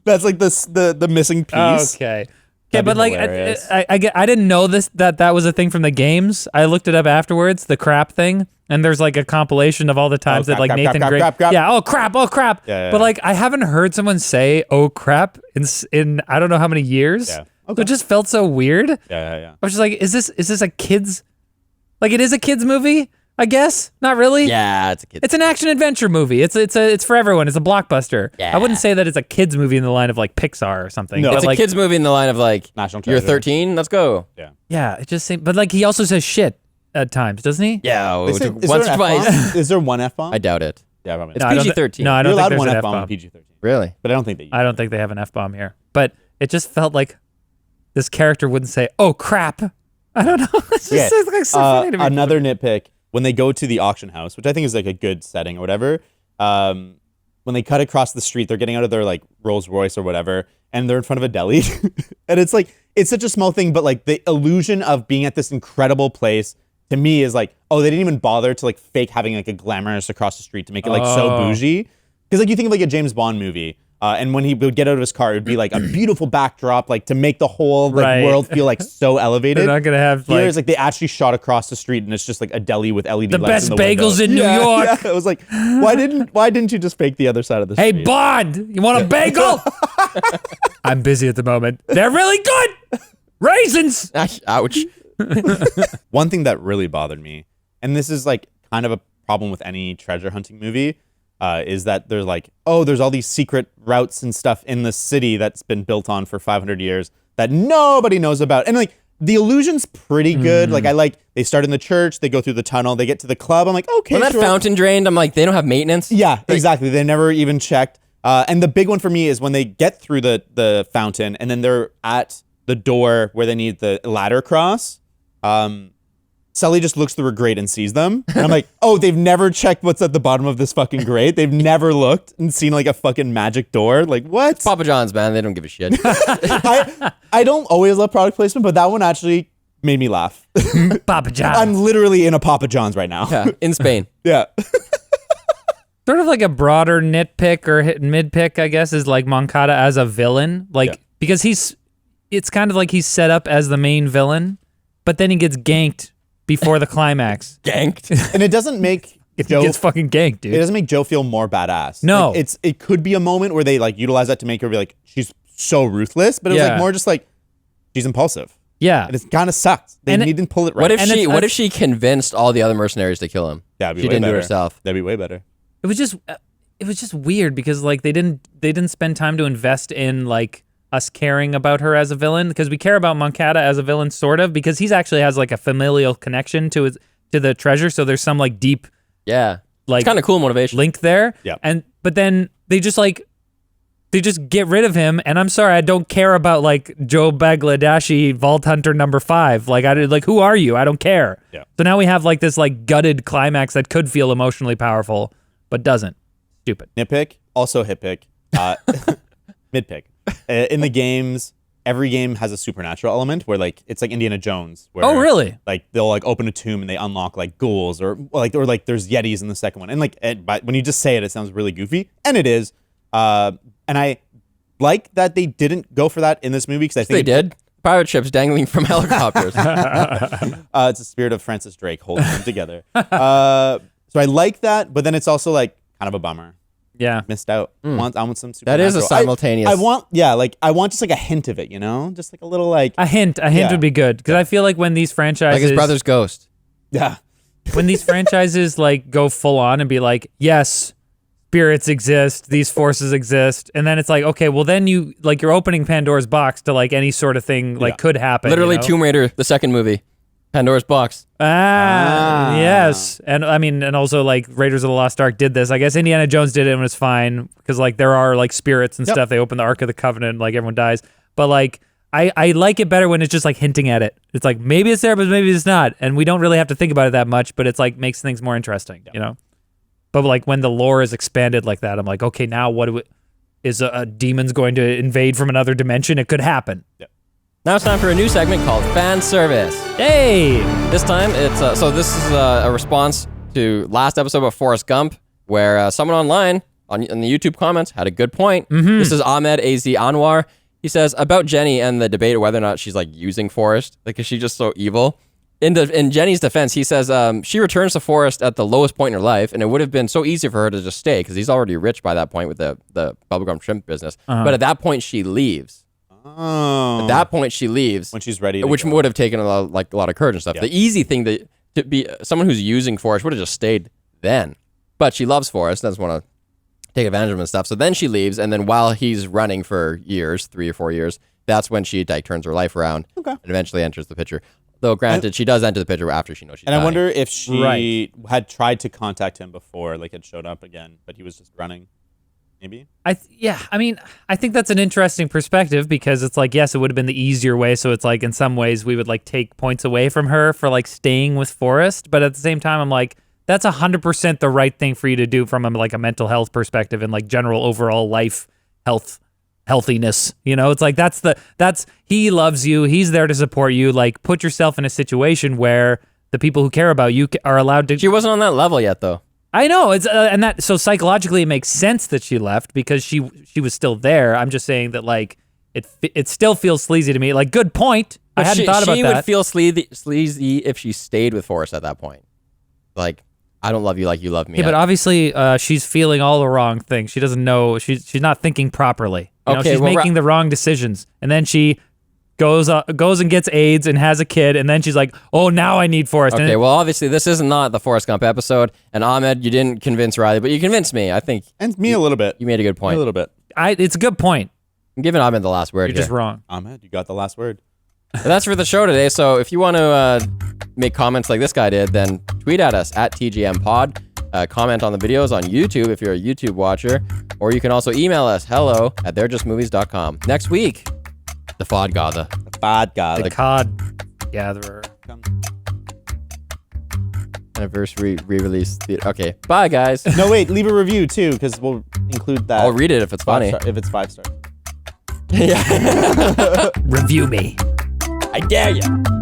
That's like the missing piece. Okay. That'd but be like hilarious. I didn't know that was a thing from the games. I looked it up afterwards, the crap thing, and there's like a compilation of all the times that crap, like crap, Nathan crap, Drake. crap, crap. Yeah. Oh crap! Yeah. But like I haven't heard someone say "oh crap" in I don't know how many years. Yeah. So it just felt so weird. Yeah. I was just like, is this a kids? Like it is a kids movie, I guess. Not really. Yeah, it's a kid. It's an action adventure movie. It's for everyone. It's a blockbuster. Yeah. I wouldn't say that it's a kids movie in the line of like Pixar or something. No. but It's like, a kids movie in the line of like, National you're Treasure. 13, let's go. Yeah. Yeah, it just seemed. But like he also says shit at times, doesn't he? Yeah, Is there once or an twice. F-bomb? Is there one F-bomb? I doubt it. Yeah, probably. It's I don't thi- PG-13. No, I You're don't think allowed there's one an F-bomb F-bomb. in PG-13. Really? But I don't think that you I don't think they have an F-bomb here. But it just felt like this character wouldn't say, "Oh crap." I don't know. It's just like so funny to me. Another nitpick, when they go to the auction house, which I think is like a good setting or whatever, when they cut across the street, they're getting out of their like Rolls Royce or whatever, and they're in front of a deli. And it's like, it's such a small thing, but like the illusion of being at this incredible place to me is like, oh, they didn't even bother to like fake having like a glamorous across the street to make it like so bougie. Because like you think of like a James Bond movie, and when he would get out of his car, it would be like a beautiful backdrop, like to make the whole like Right. world feel like so elevated. They're not gonna have Here like, it's like they actually shot across the street, and it's just like a deli with LED the lights best in the bagels window. in New York. Yeah. It was like, why didn't you just fake the other side of the Hey street? Bond, you want a bagel? I'm busy at the moment. They're really good. Raisins. Ouch. One thing that really bothered me, and this is like kind of a problem with any treasure hunting movie, is that they're like, oh, there's all these secret routes and stuff in the city that's been built on for 500 years that nobody knows about. And like the illusion's pretty good. Like they start in the church, they go through the tunnel, they get to the club. I'm like, okay, When that sure. fountain drained, I'm like, they don't have maintenance? Yeah, exactly. They never even checked. And the big one for me is when they get through the fountain and then they're at the door where they need the ladder cross. Sully just looks through a grate and sees them. And I'm like, oh, they've never checked what's at the bottom of this fucking grate. They've never looked and seen like a fucking magic door. Like, what? Papa John's, man. They don't give a shit. I don't always love product placement, but that one actually made me laugh. Papa John. I'm literally in a Papa John's right now. Yeah, in Spain. Yeah. Sort of like a broader nitpick or mid-pick, I guess, is like Moncada as a villain. Like, because it's kind of like he's set up as the main villain, but then he gets ganked before the climax. Ganked. And it doesn't make He Joe gets fucking ganked, dude. It doesn't make Joe feel more badass. No. Like, it could be a moment where they like utilize that to make her be like, she's so ruthless, but it was Yeah. like more just like, she's impulsive. Yeah. And it kind of sucks. They And didn't pull it right. What if And she? it's- What if she convinced all the other mercenaries to kill him? That'd be she way didn't better. do it herself. That'd be way better. It was just weird because like they didn't spend time to invest in like us caring about her as a villain, because we care about Moncada as a villain sort of because he's actually has like a familial connection to the treasure, so there's some like deep Yeah. like It's kind of cool motivation. link there. Yeah. But then they just get rid of him, and I'm sorry, I don't care about like Joe Bangladeshi Vault Hunter number 5. Like who are you? I don't care. Yeah. So now we have like this like gutted climax that could feel emotionally powerful, but doesn't. Stupid. Nitpick, also hit pick, mid-pick. In the games, every game has a supernatural element where like it's like Indiana Jones. Where, Oh, really? Like they'll like open a tomb and they unlock like ghouls or there's Yetis in the second one. And like but when you just say it, it sounds really goofy, and it is. And I like that they didn't go for that in this movie because I think They did. Pirate ships dangling from helicopters. it's the spirit of Francis Drake holding them together. So I like that, but then it's also like kind of a bummer. Yeah. Missed out. I want some supernatural. That is a simultaneous. I want just like a hint of it, you know, just like a little like A hint Yeah. would be good, because I feel like when these like franchises, his brother's ghost. yeah. when these franchises like go full on and be like, yes, spirits exist, these forces exist, and then it's like, okay, well then you're opening Pandora's box to like any sort of thing like Yeah. could happen. Literally you know? Tomb Raider, the second movie. Pandora's box. Yes. And I mean, and also like Raiders of the Lost Ark did this. I guess Indiana Jones did it and it was fine because like there are like spirits and stuff. They open the Ark of the Covenant, like everyone dies. But like, I like it better when it's just like hinting at it. It's like, maybe it's there, but maybe it's not. And we don't really have to think about it that much, but it's like makes things more interesting, you know? But like when the lore is expanded like that, I'm like, okay, now is a demon's going to invade from another dimension? It could happen. Yep. Now it's time for a new segment called Fan Service. Hey! This time, it's so this is a response to last episode about Forrest Gump, where someone online in the YouTube comments had a good point. This is Ahmed AZ Anwar. He says, about Jenny and the debate of whether or not she's like using Forrest, like is she just so evil? In Jenny's defense, he says she returns to Forrest at the lowest point in her life, and it would have been so easy for her to just stay because he's already rich by that point with the bubblegum shrimp business. But at that point, she leaves. Oh. At that point, she leaves When she's ready to which go. would have taken a lot of courage and stuff. Yeah. The easy thing to be someone who's using Forrest would have just stayed then. But she loves Forrest, doesn't want to take advantage of him and stuff. So then she leaves, and then while he's running for years, 3 or 4 years, that's when she like turns her life around and eventually enters the picture. Though granted, she does enter the picture after she knows she's dying. I wonder if she had tried to contact him before, like had showed up again, but he was just running. Maybe. I think that's an interesting perspective because it's like, yes, it would have been the easier way. So it's like, in some ways, we would like take points away from her for like staying with Forrest. But at the same time, I'm like, that's 100% the right thing for you to do from like a mental health perspective and like general overall life healthiness. You know, it's like, he loves you. He's there to support you. Like, put yourself in a situation where the people who care about you are allowed to. She wasn't on that level yet, though. I know it's and that so psychologically it makes sense that she left because she was still there. I'm just saying that like it still feels sleazy to me. Like, good point. I hadn't thought about that. She would feel sleazy if she stayed with Forrest at that point. Like, I don't love you like you love me. Yeah, but obviously she's feeling all the wrong things. She doesn't know. She's not thinking properly. You know, she's making the wrong decisions, and then she goes and gets AIDS and has a kid, and then she's like, oh, now I need Forrest. Okay, well, obviously, this is not the Forrest Gump episode, and Ahmed, you didn't convince Riley, but you convinced me. I think And me a little bit. you made a good point. A little bit. It's a good point. I'm giving Ahmed the last word You're here. just wrong. Ahmed, you got the last word. And that's for the show today, so if you want to make comments like this guy did, then tweet at us at TGMPod. Comment on the videos on YouTube if you're a YouTube watcher, or you can also email us hello@they'rejustmovies.com. Next week, the Fodgather. Bad guy. The Cod Gatherer. Anniversary re-release theater. Okay, bye guys. No, wait, leave a review too, because we'll include that. I'll read it if it's funny. If it's 5 stars. Yeah. Review me. I dare you.